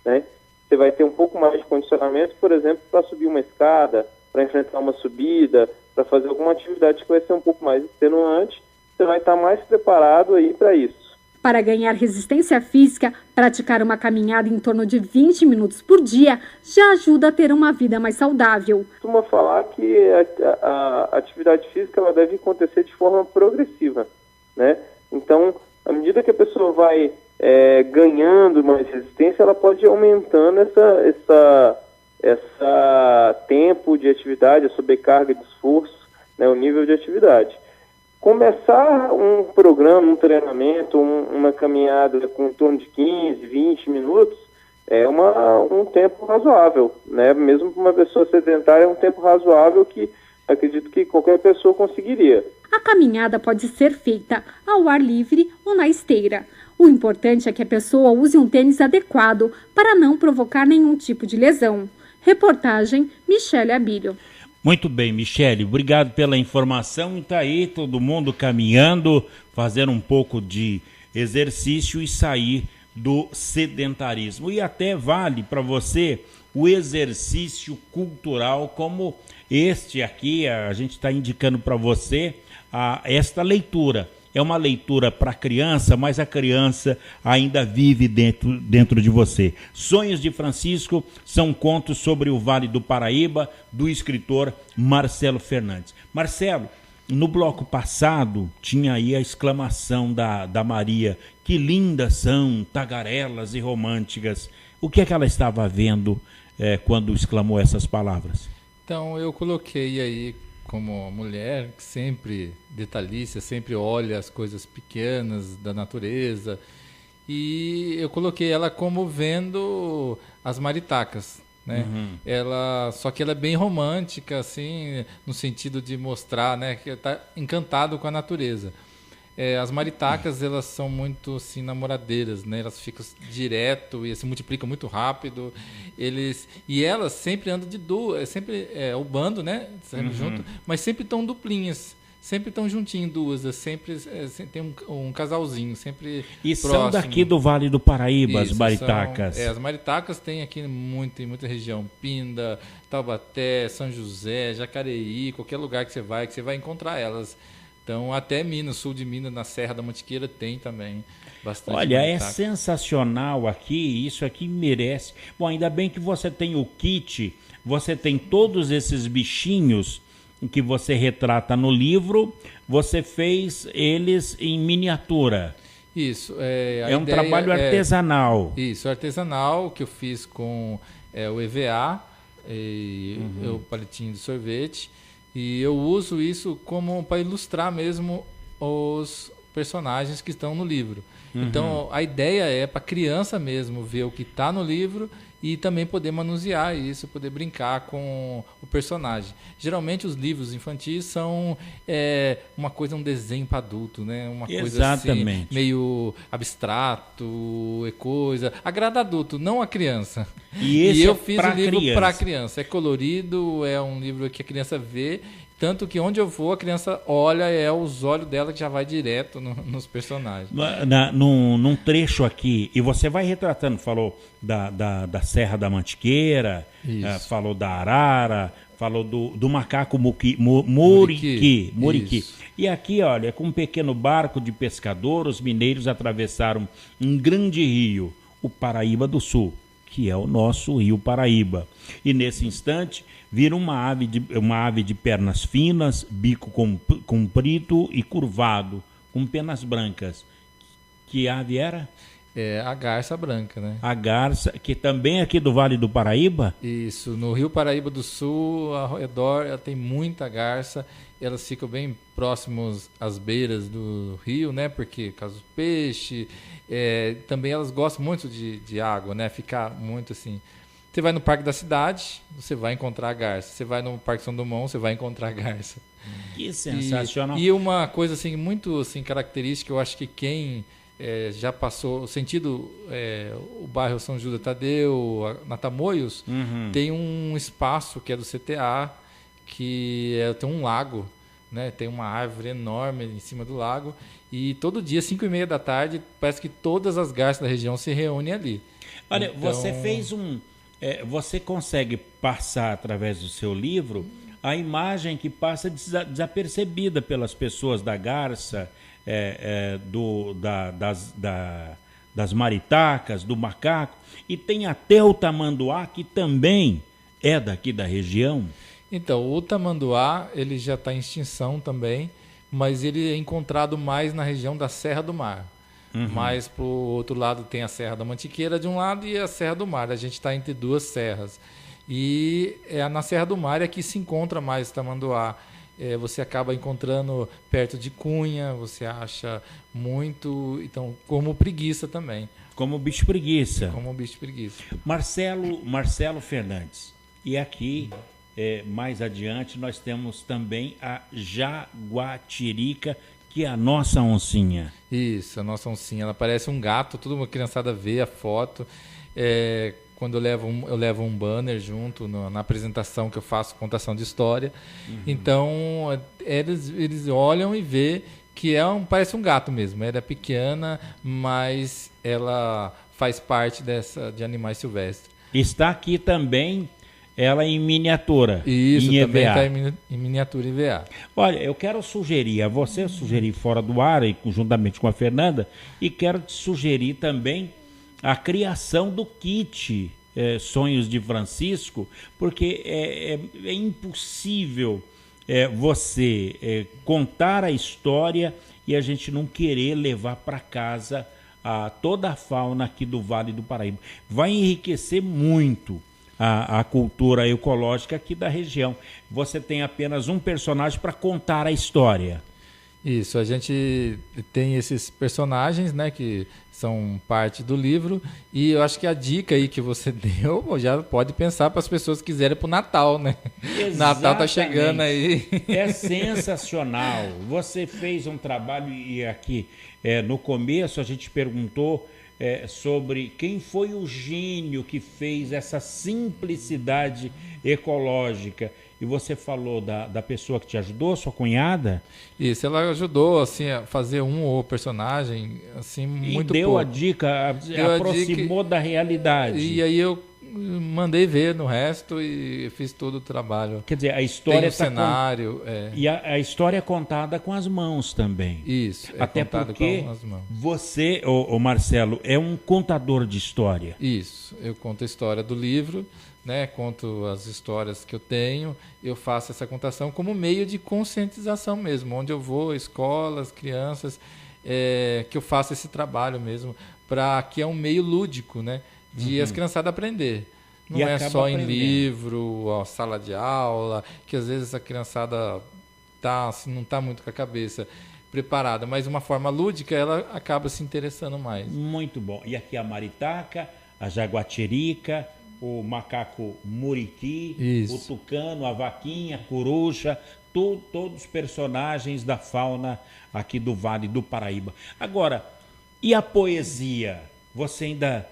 né? Você vai ter um pouco mais de condicionamento, por exemplo, para subir uma escada, para enfrentar uma subida, para fazer alguma atividade que vai ser um pouco mais extenuante, você vai estar mais preparado aí para isso. Para ganhar resistência física, praticar uma caminhada em torno de 20 minutos por dia já ajuda a ter uma vida mais saudável. Costuma falar que a atividade física ela deve acontecer de forma progressiva, né? Então, à medida que a pessoa vai ganhando mais resistência, ela pode ir aumentando essa tempo de atividade, a sobrecarga de esforço, né, o nível de atividade. Começar um programa, um treinamento, uma caminhada com em torno de 15, 20 minutos é um tempo razoável, né? Mesmo para uma pessoa sedentária é um tempo razoável que acredito que qualquer pessoa conseguiria. A caminhada pode ser feita ao ar livre ou na esteira. O importante é que a pessoa use um tênis adequado para não provocar nenhum tipo de lesão. Reportagem Michele Abílio. Muito bem, Michele, obrigado pela informação. E tá aí todo mundo caminhando, fazendo um pouco de exercício e sair do sedentarismo. E até vale para você o exercício cultural como este aqui, a gente está indicando para você esta leitura. É uma leitura para criança, mas a criança ainda vive dentro de você. Sonhos de Francisco são contos sobre o Vale do Paraíba, do escritor Marcelo Fernandes. Marcelo, no bloco passado tinha aí a exclamação da Maria: que lindas são, tagarelas e românticas. O que é que ela estava vendo quando exclamou essas palavras? Então eu coloquei aí como mulher que sempre detalhista, sempre olha as coisas pequenas da natureza, e eu coloquei ela como vendo as maritacas, né? Só que ela é bem romântica, assim, no sentido de mostrar, né, que está encantado com a natureza. As maritacas, elas são muito assim namoradeiras, né? Elas ficam direto e se multiplicam muito rápido. E elas sempre andam de duas, sempre o bando, né? Sempre junto, mas sempre estão duplinhas, sempre estão juntinho, duas, sempre tem um casalzinho, sempre e próximo. São daqui do Vale do Paraíba. Isso, as maritacas. As maritacas tem aqui em muita região, Pinda, Taubaté, São José, Jacareí, qualquer lugar que você vai encontrar elas. Então, até Minas, sul de Minas, na Serra da Mantiqueira, tem também bastante. Olha, maritaca. É sensacional aqui, isso aqui merece. Bom, ainda bem que você tem o kit, você tem todos esses bichinhos que você retrata no livro, você fez eles em miniatura. Isso. É um trabalho artesanal. Isso, artesanal, que eu fiz com o EVA, o palitinho de sorvete. E eu uso isso como para ilustrar mesmo os personagens que estão no livro. Então, a ideia é para a criança mesmo ver o que está no livro e também poder manusear isso, poder brincar com o personagem. Geralmente, os livros infantis são um desenho para adulto, né? Uma coisa assim, meio abstrato, agrada adulto, não a criança. E eu fiz o livro para a criança. É colorido, é um livro que a criança vê. Tanto que onde eu vou, a criança olha, os olhos dela que já vai direto nos personagens. Num trecho aqui, e você vai retratando, falou da Serra da Mantiqueira, falou da arara, falou do macaco muriqui. E aqui, olha, com um pequeno barco de pescador, os mineiros atravessaram um grande rio, o Paraíba do Sul, que é o nosso rio Paraíba. E nesse instante, viram uma ave de pernas finas, bico comprido e curvado, com penas brancas. Que ave era? A garça branca, né? A garça, que também é aqui do Vale do Paraíba? Isso, no rio Paraíba do Sul, ao redor, ela tem muita garça. Elas ficam bem próximos às beiras do rio, né? Porque, por causa do peixe, também elas gostam muito de água, né? Ficar muito assim... Você vai no Parque da Cidade, você vai encontrar a garça. Você vai no Parque São Dumont, você vai encontrar a garça. Que sensacional. E uma coisa assim, muito assim, característica, eu acho que quem já passou, o bairro São Judas Tadeu, na Tamoios, tem um espaço que é do CTA, que tem um lago, né? Tem uma árvore enorme em cima do lago. E todo dia, 5h30 da tarde, parece que todas as garças da região se reúnem ali. Olha, então... você fez você consegue passar através do seu livro a imagem que passa desapercebida pelas pessoas da garça, das maritacas, do macaco, e tem até o tamanduá, que também é daqui da região. Então, o tamanduá ele já está em extinção também, mas ele é encontrado mais na região da Serra do Mar. mais para o outro lado tem a Serra da Mantiqueira de um lado e a Serra do Mar. A gente está entre duas serras. E na Serra do Mar é que se encontra mais tamanduá. Você acaba encontrando perto de Cunha, você acha muito, então, como preguiça também. Como bicho preguiça. Como bicho preguiça. Marcelo Fernandes. E aqui, mais adiante, nós temos também a jaguatirica, que é a nossa oncinha. Isso, a nossa oncinha. Ela parece um gato, toda uma criançada vê a foto. Quando eu levo um banner junto na apresentação que eu faço, contação de história. Então, eles olham e vê que parece um gato mesmo. Ela é pequena, mas ela faz parte de animais silvestres. Está aqui também ela em miniatura. Isso, em também EVA. está em miniatura EVA. Olha, eu quero sugerir a você, sugerir fora do ar, e conjuntamente com a Fernanda, e quero te sugerir também a criação do kit Sonhos de Francisco, porque é impossível você contar a história e a gente não querer levar para casa toda a fauna aqui do Vale do Paraíba. Vai enriquecer muito a cultura ecológica aqui da região. Você tem apenas um personagem para contar a história. Isso, a gente tem esses personagens, né, que são parte do livro, e eu acho que a dica aí que você deu já pode pensar para as pessoas que quiserem para o Natal, né? Exatamente. Natal tá chegando aí. É sensacional. Você fez um trabalho, e aqui no começo a gente perguntou sobre quem foi o gênio que fez essa simplicidade ecológica. E você falou da pessoa que te ajudou, sua cunhada? Isso, ela ajudou assim, a fazer um personagem assim, muito deu pouco. A dica, aproximou da realidade. E aí eu mandei ver no resto e fiz todo o trabalho. Quer dizer, a história tem o cenário. E a história é contada com as mãos também. Isso, até porque com as mãos. Você, o Marcelo, é um contador de história. Isso, eu conto a história do livro, né? Conto as histórias que eu tenho, eu faço essa contação como meio de conscientização mesmo, onde eu vou, escolas, crianças, que eu faço esse trabalho mesmo, que é um meio lúdico, né? De as criançadas aprender. Não é só em livro, sala de aula, que às vezes a criançada não está muito com a cabeça preparada, mas uma forma lúdica ela acaba se interessando mais. Muito bom. E aqui a maritaca, a jaguatirica, o macaco muriqui, o tucano, a vaquinha, a coruja, todos personagens da fauna aqui do Vale do Paraíba. Agora, e a poesia? Você ainda...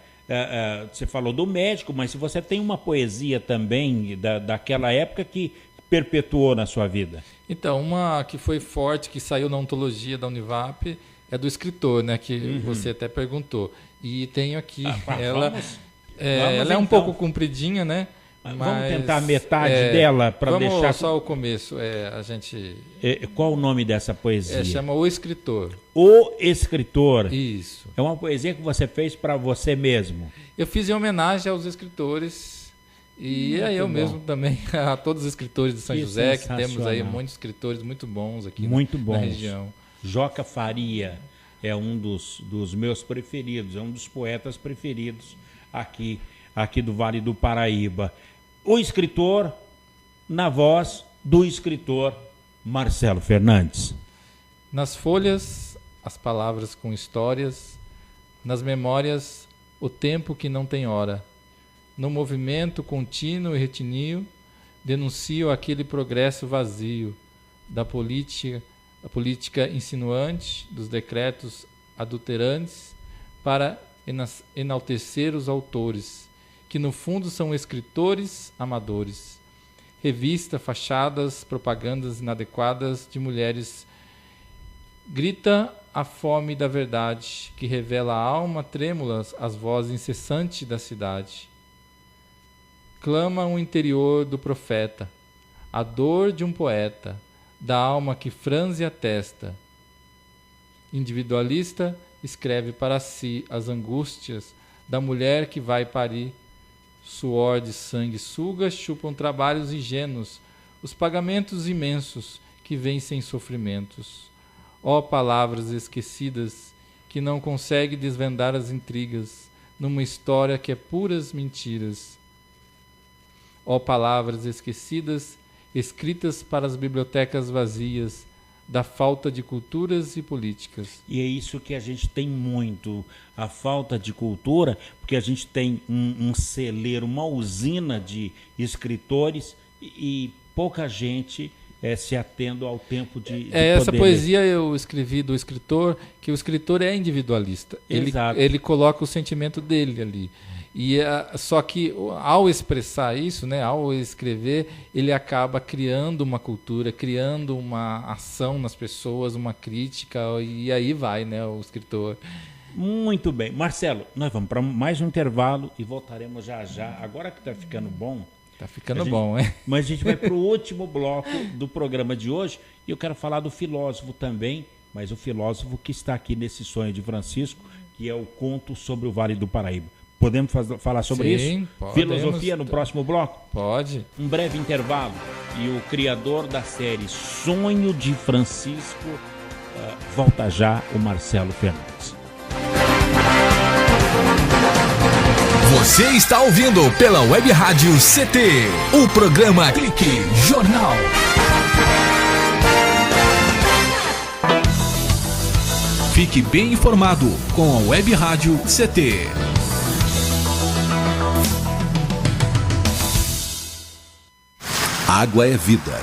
você falou do médico, mas se você tem uma poesia também daquela época que perpetuou na sua vida. Então, uma que foi forte, que saiu na ontologia da Univap, é do escritor, né? Que você até perguntou. E tenho aqui ela... ela é um pouco compridinha, né? Mas, vamos tentar a metade dela para deixar... só o começo. A gente... qual o nome dessa poesia? Chama O Escritor. O Escritor. Isso. É uma poesia que você fez para você mesmo? Eu fiz em homenagem aos escritores e eu mesmo também, a todos os escritores de São José, que temos aí muitos escritores muito bons aqui na região. Joca Faria é um dos meus preferidos, é um dos poetas preferidos aqui do Vale do Paraíba. O Escritor, na voz do escritor Marcelo Fernandes. Nas folhas, as palavras com histórias, nas memórias, o tempo que não tem hora. No movimento contínuo e retinio, denuncio aquele progresso vazio da política, a política insinuante, dos decretos adulterantes, para enaltecer os autores, que no fundo são escritores amadores. Revista, fachadas, propagandas inadequadas de mulheres. Grita a fome da verdade, que revela a alma trêmula as vozes incessantes da cidade. Clama o interior do profeta, a dor de um poeta, da alma que franze a testa. Individualista, escreve para si as angústias da mulher que vai parir. Suor de sangue suga, chupam trabalhos ingênuos, os pagamentos imensos que vencem sofrimentos. Ó palavras esquecidas, que não consegue desvendar as intrigas numa história que é puras mentiras. Ó palavras esquecidas, escritas para as bibliotecas vazias da falta de culturas e políticas. E é isso que a gente tem muito, a falta de cultura, porque a gente tem um celeiro, uma usina de escritores e pouca gente se atendo ao tempo de essa poder poesia ler. Eu escrevi do escritor, que o escritor é individualista. Exato. Ele coloca o sentimento dele ali. Só que ao expressar isso, né, ao escrever, ele acaba criando uma cultura, criando uma ação nas pessoas, uma crítica, e aí vai, né, o escritor. Muito bem. Marcelo, nós vamos para mais um intervalo e voltaremos já já. Agora que está ficando bom. Está ficando bom, hein? Mas a gente vai para o último bloco do programa de hoje e eu quero falar do filósofo também, mas o filósofo que está aqui nesse Sonho de Francisco, que é o conto sobre o Vale do Paraíba. Podemos falar sobre isso? Podemos. Filosofia no próximo bloco? Pode. Um breve intervalo e o criador da série Sonho de Francisco, volta já, o Marcelo Fernandes. Você está ouvindo pela Web Rádio CT, o programa Clique Jornal. Fique bem informado com a Web Rádio CT. Água é vida.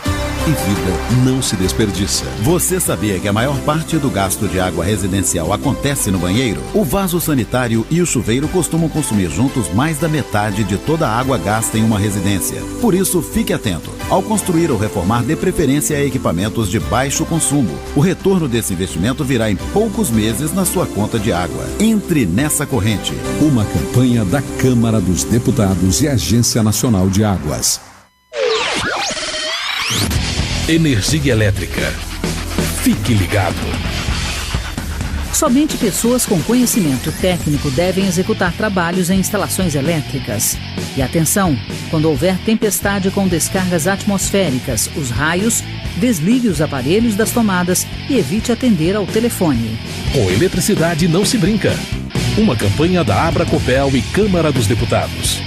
E vida não se desperdiça. Você sabia que a maior parte do gasto de água residencial acontece no banheiro? O vaso sanitário e o chuveiro costumam consumir juntos mais da metade de toda a água gasta em uma residência. Por isso, fique atento. Ao construir ou reformar, dê preferência a equipamentos de baixo consumo. O retorno desse investimento virá em poucos meses na sua conta de água. Entre nessa corrente. Uma campanha da Câmara dos Deputados e Agência Nacional de Águas. Energia elétrica. Fique ligado. Somente pessoas com conhecimento técnico devem executar trabalhos em instalações elétricas. E atenção, quando houver tempestade com descargas atmosféricas, os raios, desligue os aparelhos das tomadas e evite atender ao telefone. Com eletricidade não se brinca. Uma campanha da Abracopel e Câmara dos Deputados.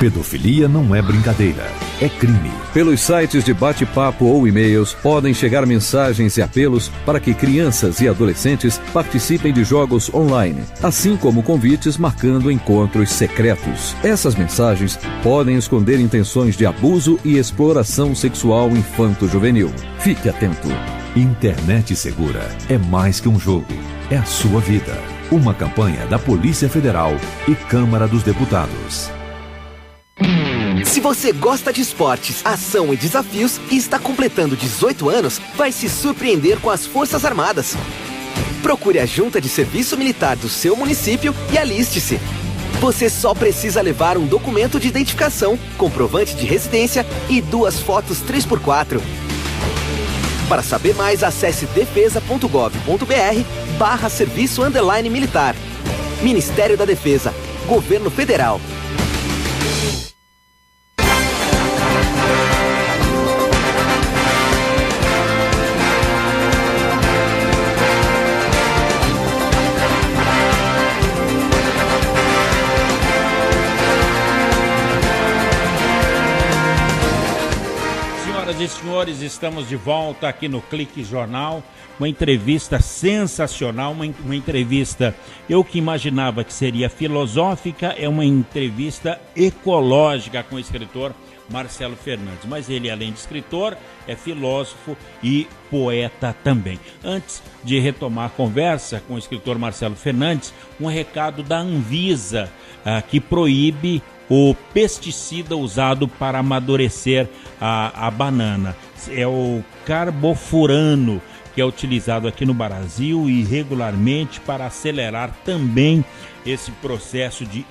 Pedofilia não é brincadeira, é crime. Pelos sites de bate-papo ou e-mails podem chegar mensagens e apelos para que crianças e adolescentes participem de jogos online, assim como convites marcando encontros secretos. Essas mensagens podem esconder intenções de abuso e exploração sexual infanto-juvenil. Fique atento. Internet segura é mais que um jogo, é a sua vida. Uma campanha da Polícia Federal e Câmara dos Deputados. Se você gosta de esportes, ação e desafios e está completando 18 anos, vai se surpreender com as Forças Armadas. Procure a Junta de Serviço Militar do seu município e aliste-se. Você só precisa levar um documento de identificação, comprovante de residência e 2 fotos 3x4. Para saber mais, acesse defesa.gov.br/serviço_militar. Ministério da Defesa, Governo Federal. Senhoras e senhores, estamos de volta aqui no Clique Jornal, uma entrevista sensacional, uma entrevista, eu que imaginava que seria filosófica, é uma entrevista ecológica com o escritor Marcelo Fernandes, mas ele, além de escritor, é filósofo e poeta também. Antes de retomar a conversa com o escritor Marcelo Fernandes, um recado da Anvisa, que proíbe o pesticida usado para amadurecer a banana. É o carbofurano, que é utilizado aqui no Brasil e regularmente para acelerar também esse processo de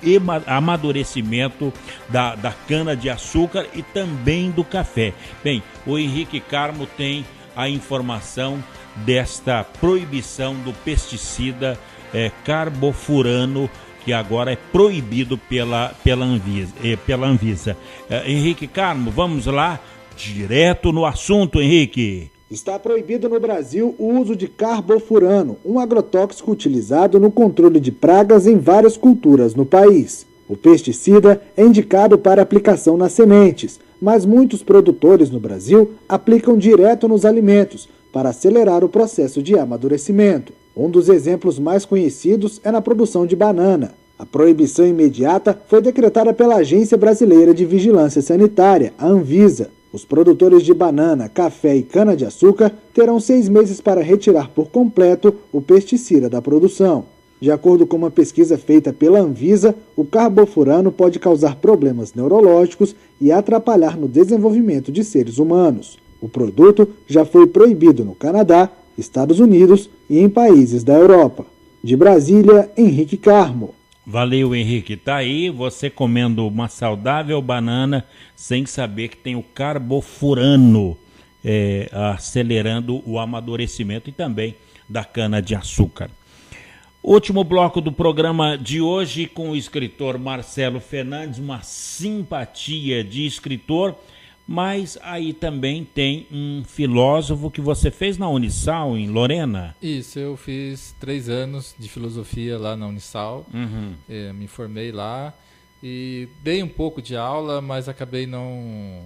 amadurecimento da cana-de-açúcar e também do café. Bem, o Henrique Carmo tem a informação desta proibição do pesticida carbofurano, que agora é proibido pela Anvisa. Henrique Carmo, vamos lá, direto no assunto, Henrique. Está proibido no Brasil o uso de carbofurano, um agrotóxico utilizado no controle de pragas em várias culturas no país. O pesticida é indicado para aplicação nas sementes, mas muitos produtores no Brasil aplicam direto nos alimentos para acelerar o processo de amadurecimento. Um dos exemplos mais conhecidos é na produção de banana. A proibição imediata foi decretada pela Agência Brasileira de Vigilância Sanitária, a Anvisa. Os produtores de banana, café e cana-de-açúcar terão 6 meses para retirar por completo o pesticida da produção. De acordo com uma pesquisa feita pela Anvisa, o carbofurano pode causar problemas neurológicos e atrapalhar no desenvolvimento de seres humanos. O produto já foi proibido no Canadá, Estados Unidos e em países da Europa. De Brasília, Henrique Carmo. Valeu, Henrique. Tá aí você comendo uma saudável banana sem saber que tem o carbofurano acelerando o amadurecimento e também da cana-de-açúcar. Último bloco do programa de hoje com o escritor Marcelo Fernandes, uma simpatia de escritor, mas aí também tem um filósofo que você fez na Unisal, em Lorena. Isso, eu fiz 3 anos de filosofia lá na Unisal, me formei lá e dei um pouco de aula, mas acabei não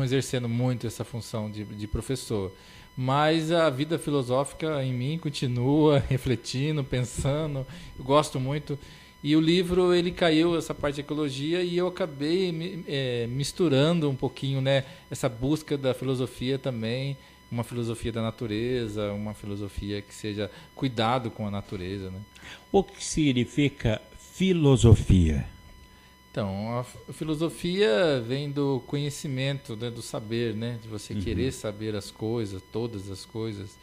exercendo muito essa função de professor. Mas a vida filosófica em mim continua refletindo, pensando, eu gosto muito. E o livro, ele caiu, essa parte de ecologia, e eu acabei misturando um pouquinho, né, essa busca da filosofia também, uma filosofia da natureza, uma filosofia que seja cuidado com a natureza, né? O que significa filosofia? Então, a filosofia vem do conhecimento, né, do saber, né, de você querer saber as coisas, todas as coisas.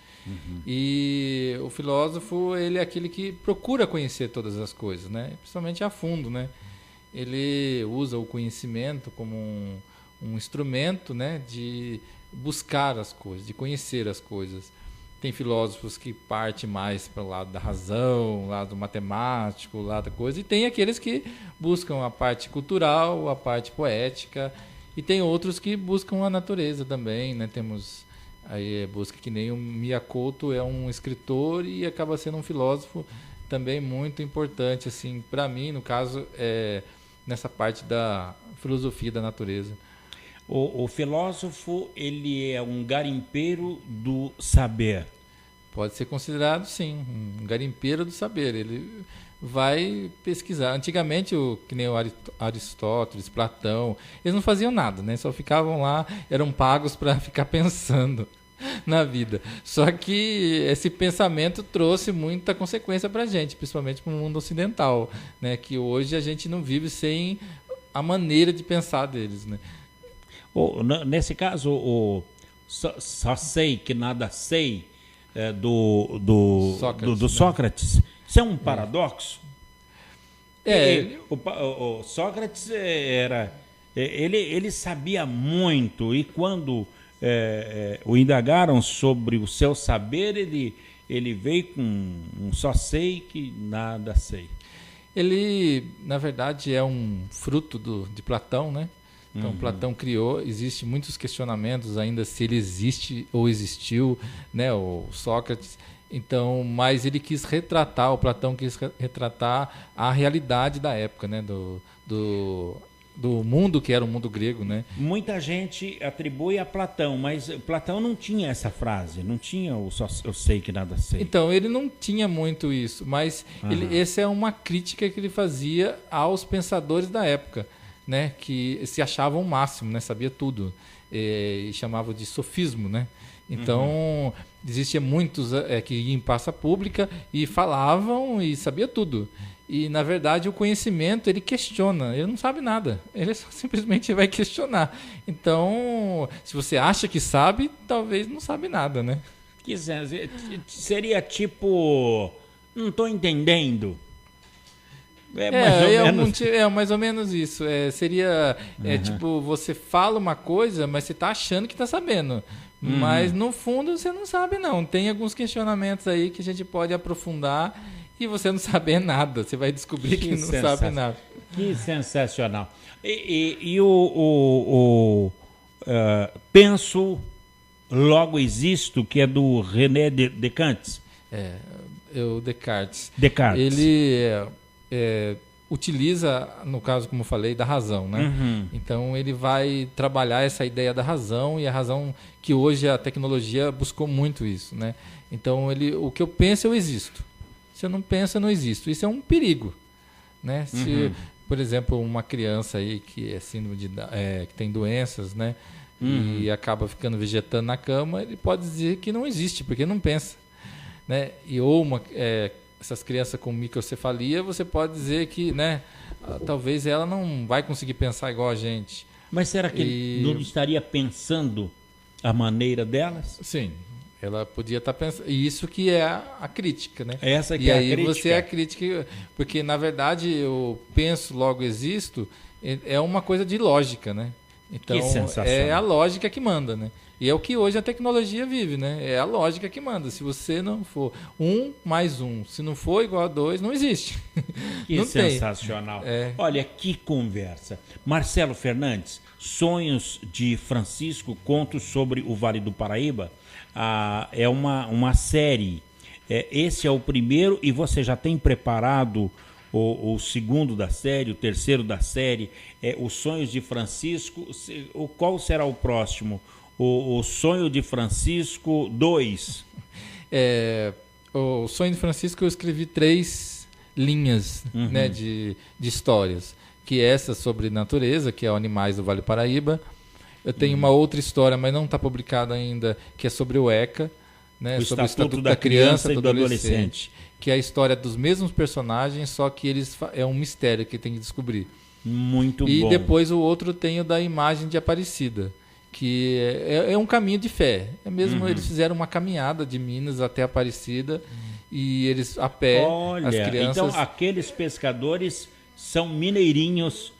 E o filósofo, ele é aquele que procura conhecer todas as coisas, né, principalmente a fundo, né. Ele usa o conhecimento como um instrumento, né, de buscar as coisas, de conhecer as coisas. Tem filósofos que partem mais para o lado da razão, o lado matemático, o lado da coisa, e tem aqueles que buscam a parte cultural, a parte poética, e tem outros que buscam a natureza também, né? Temos aí busca que nem o Miyakoto é um escritor e acaba sendo um filósofo também muito importante, assim, para mim, no caso, nessa parte da filosofia da natureza. O filósofo, ele é um garimpeiro do saber. Pode ser considerado, sim, um garimpeiro do saber. Ele vai pesquisar. Antigamente, que nem o Aristóteles, Platão, eles não faziam nada, né? Só ficavam lá, eram pagos para ficar pensando na vida. Só que esse pensamento trouxe muita consequência para a gente, principalmente para o mundo ocidental, né? Que hoje a gente não vive sem a maneira de pensar deles, né? Nesse caso, só sei que nada sei do Sócrates. Isso é um paradoxo? O Sócrates ele sabia muito, e quando o indagaram sobre o seu saber, ele veio com um só sei que nada sei. Ele, na verdade, é um fruto de Platão, né? Então, Platão criou, existe muitos questionamentos ainda se ele existe ou existiu, né, o Sócrates. Então, mas ele quis retratar, o Platão quis retratar a realidade da época, né, do mundo que era o mundo grego, né? Muita gente atribui a Platão, mas Platão não tinha essa frase, não tinha o só eu sei que nada sei. Então, ele não tinha muito isso, mas essa é uma crítica que ele fazia aos pensadores da época, né, que se achavam o máximo, né, sabia tudo, e chamavam de sofismo, né? Então, existia muitos que iam em praça pública e falavam e sabia tudo. E, na verdade, o conhecimento, ele questiona, ele não sabe nada, ele só simplesmente vai questionar. Então, se você acha que sabe, talvez não sabe nada, né? Seria tipo, não estou entendendo. Mais ou menos isso. Seria tipo, você fala uma coisa, mas você está achando que está sabendo. Mas no fundo você não sabe, não. Tem alguns questionamentos aí que a gente pode aprofundar e você não saber nada. Você vai descobrir que não sabe nada. Que sensacional. Penso Logo Existo, que é do René Descartes. O Descartes. Descartes. Ele utiliza, no caso, como eu falei, da razão, né? Uhum. Então ele vai trabalhar essa ideia da razão, e a razão que hoje a tecnologia buscou muito isso, né? Então o que eu penso, eu existo. Se eu não penso, eu não existo. Isso é um perigo, né? Se, por exemplo, uma criança aí que é síndrome que tem doenças, né? E acaba ficando vegetando na cama, ele pode dizer que não existe, porque não pensa, né? Essas crianças com microcefalia, você pode dizer que, né, talvez ela não vai conseguir pensar igual a gente. Mas será que ele não estaria pensando a maneira delas? Sim, ela podia estar pensando. E isso que é a crítica, né? Essa que é a crítica. E aí você é a crítica, porque na verdade eu penso, logo existo, é uma coisa de lógica, né? Então é a lógica que manda, né? E é o que hoje a tecnologia vive, né? É a lógica que manda. Se você não for 1 mais 1, se não for igual a 2, não existe. Que não sensacional. Olha, que conversa. Marcelo Fernandes, Sonhos de Francisco, contos sobre o Vale do Paraíba. É uma série. Esse é o primeiro, e você já tem preparado o segundo da série, o terceiro da série, Os Sonhos de Francisco. Qual será o próximo? O Sonho de Francisco 2. O Sonho de Francisco eu escrevi 3 linhas, né, de histórias. Que é essa sobre natureza, que é o Animais do Vale do Paraíba. Eu tenho uma outra história, mas não está publicada ainda, que é sobre o ECA, né, sobre o Estatuto da Criança e do Adolescente. Que é a história dos mesmos personagens, só que é um mistério que tem que descobrir. Muito bom. E depois o outro tem o da Imagem de Aparecida, que é um caminho de fé. Eles fizeram uma caminhada de Minas até Aparecida, e eles a pé, as crianças... Então aqueles pescadores são mineirinhos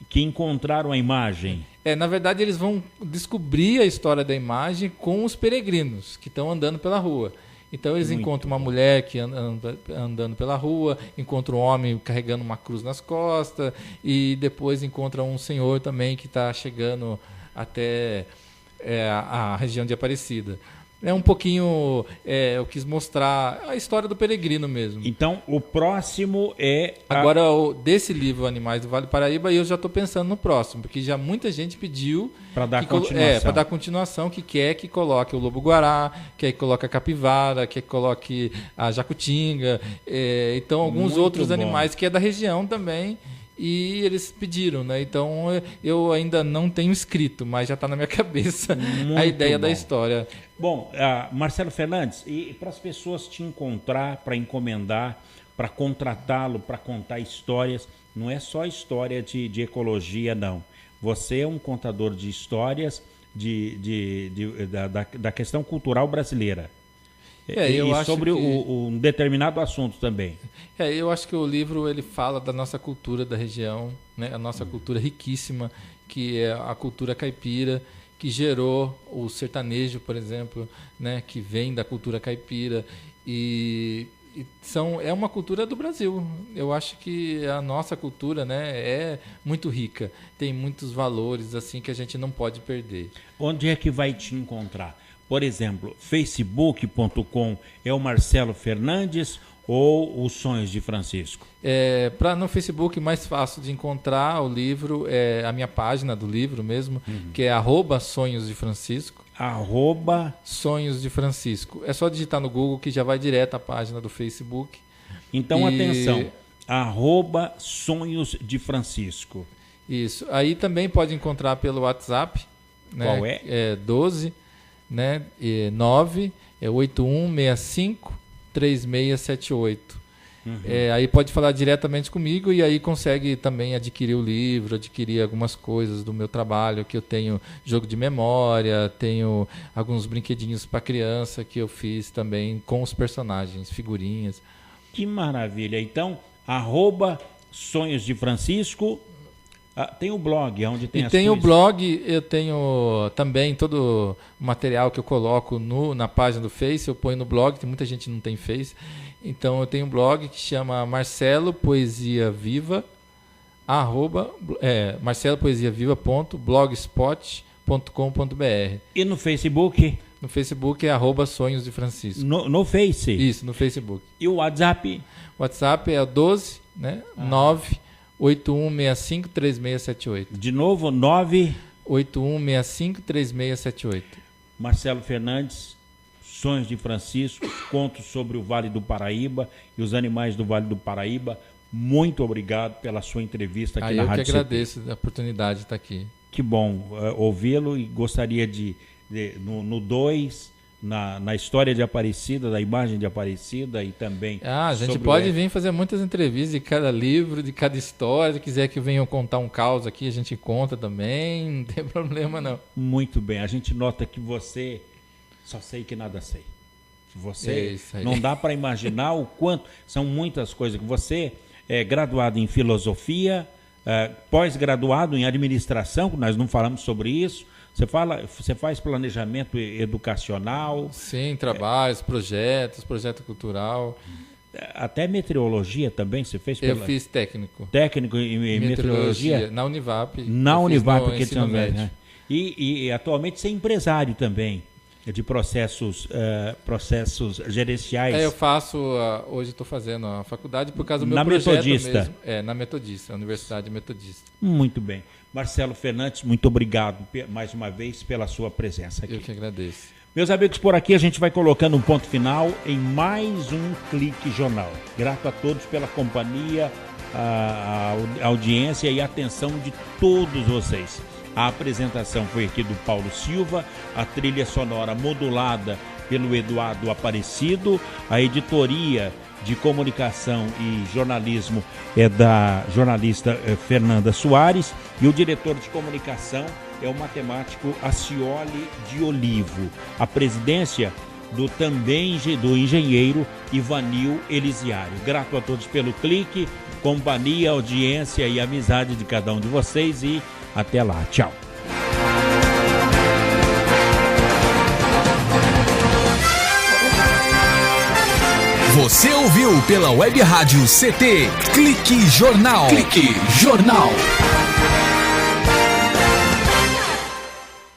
que encontraram a imagem. Na verdade eles vão descobrir a história da imagem com os peregrinos que estão andando pela rua. Então eles encontram uma mulher que andando pela rua, encontram um homem carregando uma cruz nas costas, e depois encontram um senhor também que está chegando até a região de Aparecida. É um pouquinho, eu quis mostrar a história do peregrino mesmo. Então, o próximo é... Agora, desse livro, Animais do Vale do Paraíba, eu já estou pensando no próximo, porque já muita gente pediu... Para dar continuação. Para dar continuação, que quer que coloque o lobo-guará, quer que coloque a capivara, quer que coloque a jacutinga, então alguns outros animais que é da região também... E eles pediram, né? Então eu ainda não tenho escrito, mas já está na minha cabeça a ideia da história. Bom, Marcelo Fernandes, e para as pessoas te encontrar, para encomendar, para contratá-lo, para contar histórias, não é só história de ecologia, não. Você é um contador de histórias da questão cultural brasileira. Eu acho sobre um determinado assunto também. Eu acho que o livro ele fala da nossa cultura da região, né? A nossa cultura riquíssima, que é a cultura caipira, que gerou o sertanejo, por exemplo, né? Que vem da cultura caipira, é uma cultura do Brasil. Eu acho que a nossa cultura, né, é muito rica, tem muitos valores assim que a gente não pode perder. Onde é que vai te encontrar? Por exemplo, facebook.com é o Marcelo Fernandes ou os Sonhos de Francisco? No Facebook, mais fácil de encontrar o livro, a minha página do livro mesmo, que é @Sonhos de Francisco. Sonhos de Francisco. É só digitar no Google que já vai direto à página do Facebook. Então, atenção, @Sonhos de Francisco. Isso. Aí também pode encontrar pelo WhatsApp. Né? Qual é? 12... né? 981653678. Aí pode falar diretamente comigo, e aí consegue também adquirir o livro, adquirir algumas coisas do meu trabalho, que eu tenho jogo de memória, tenho alguns brinquedinhos para criança que eu fiz também com os personagens, figurinhas. Que maravilha! Então, @Sonhos de Francisco. Tem o blog, onde tem as coisas. Tem o blog, eu tenho também todo o material que eu coloco na página do Face, eu ponho no blog, tem muita gente que não tem Face. Então eu tenho um blog que chama Marcelo Poesia Viva, marcelopoesiaviva.blogspot.com.br. E no Facebook? No Facebook é @Sonhos de Francisco. No Face? Isso, no Facebook. E o WhatsApp? O WhatsApp é 12, né? 981653678. De novo, 981653678. Marcelo Fernandes, Sonhos de Francisco, contos sobre o Vale do Paraíba e os animais do Vale do Paraíba. Muito obrigado pela sua entrevista aqui na Rádio Eu que agradeço a oportunidade de estar aqui. Que bom ouvi-lo e gostaria de no 2, na história de Aparecida, da imagem de Aparecida e também... A gente pode vir fazer muitas entrevistas de cada livro, de cada história. Se quiser que venham contar um caos aqui, a gente conta também, não tem problema não. Muito bem, a gente nota que você só sei que nada sei. Você não dá para imaginar o quanto, são muitas coisas que você é graduado em filosofia, pós-graduado em administração, nós não falamos sobre isso. Você faz planejamento educacional? Sim, trabalhos, projeto cultural. Até meteorologia também você fez? Eu fiz técnico. Técnico em meteorologia? Na Univap. Na Univap, que também, né? E atualmente você é empresário também de processos gerenciais. Eu faço, hoje estou fazendo a faculdade por causa do meu projeto Metodista. mesmo. Na Metodista, Universidade Metodista. Muito bem. Marcelo Fernandes, muito obrigado mais uma vez pela sua presença aqui. Eu que agradeço. Meus amigos, por aqui a gente vai colocando um ponto final em mais um Clique Jornal. Grato a todos pela companhia, a audiência e a atenção de todos vocês. A apresentação foi aqui do Paulo Silva, a trilha sonora modulada pelo Eduardo Aparecido, a editoria de comunicação e jornalismo é da jornalista Fernanda Soares e o diretor de comunicação é o matemático Acioli de Olivo. A presidência do engenheiro Ivanil Elisiário. Grato a todos pelo clique, companhia, audiência e amizade de cada um de vocês e até lá. Tchau. Você ouviu pela Web Rádio CT Clique Jornal. Clique Jornal.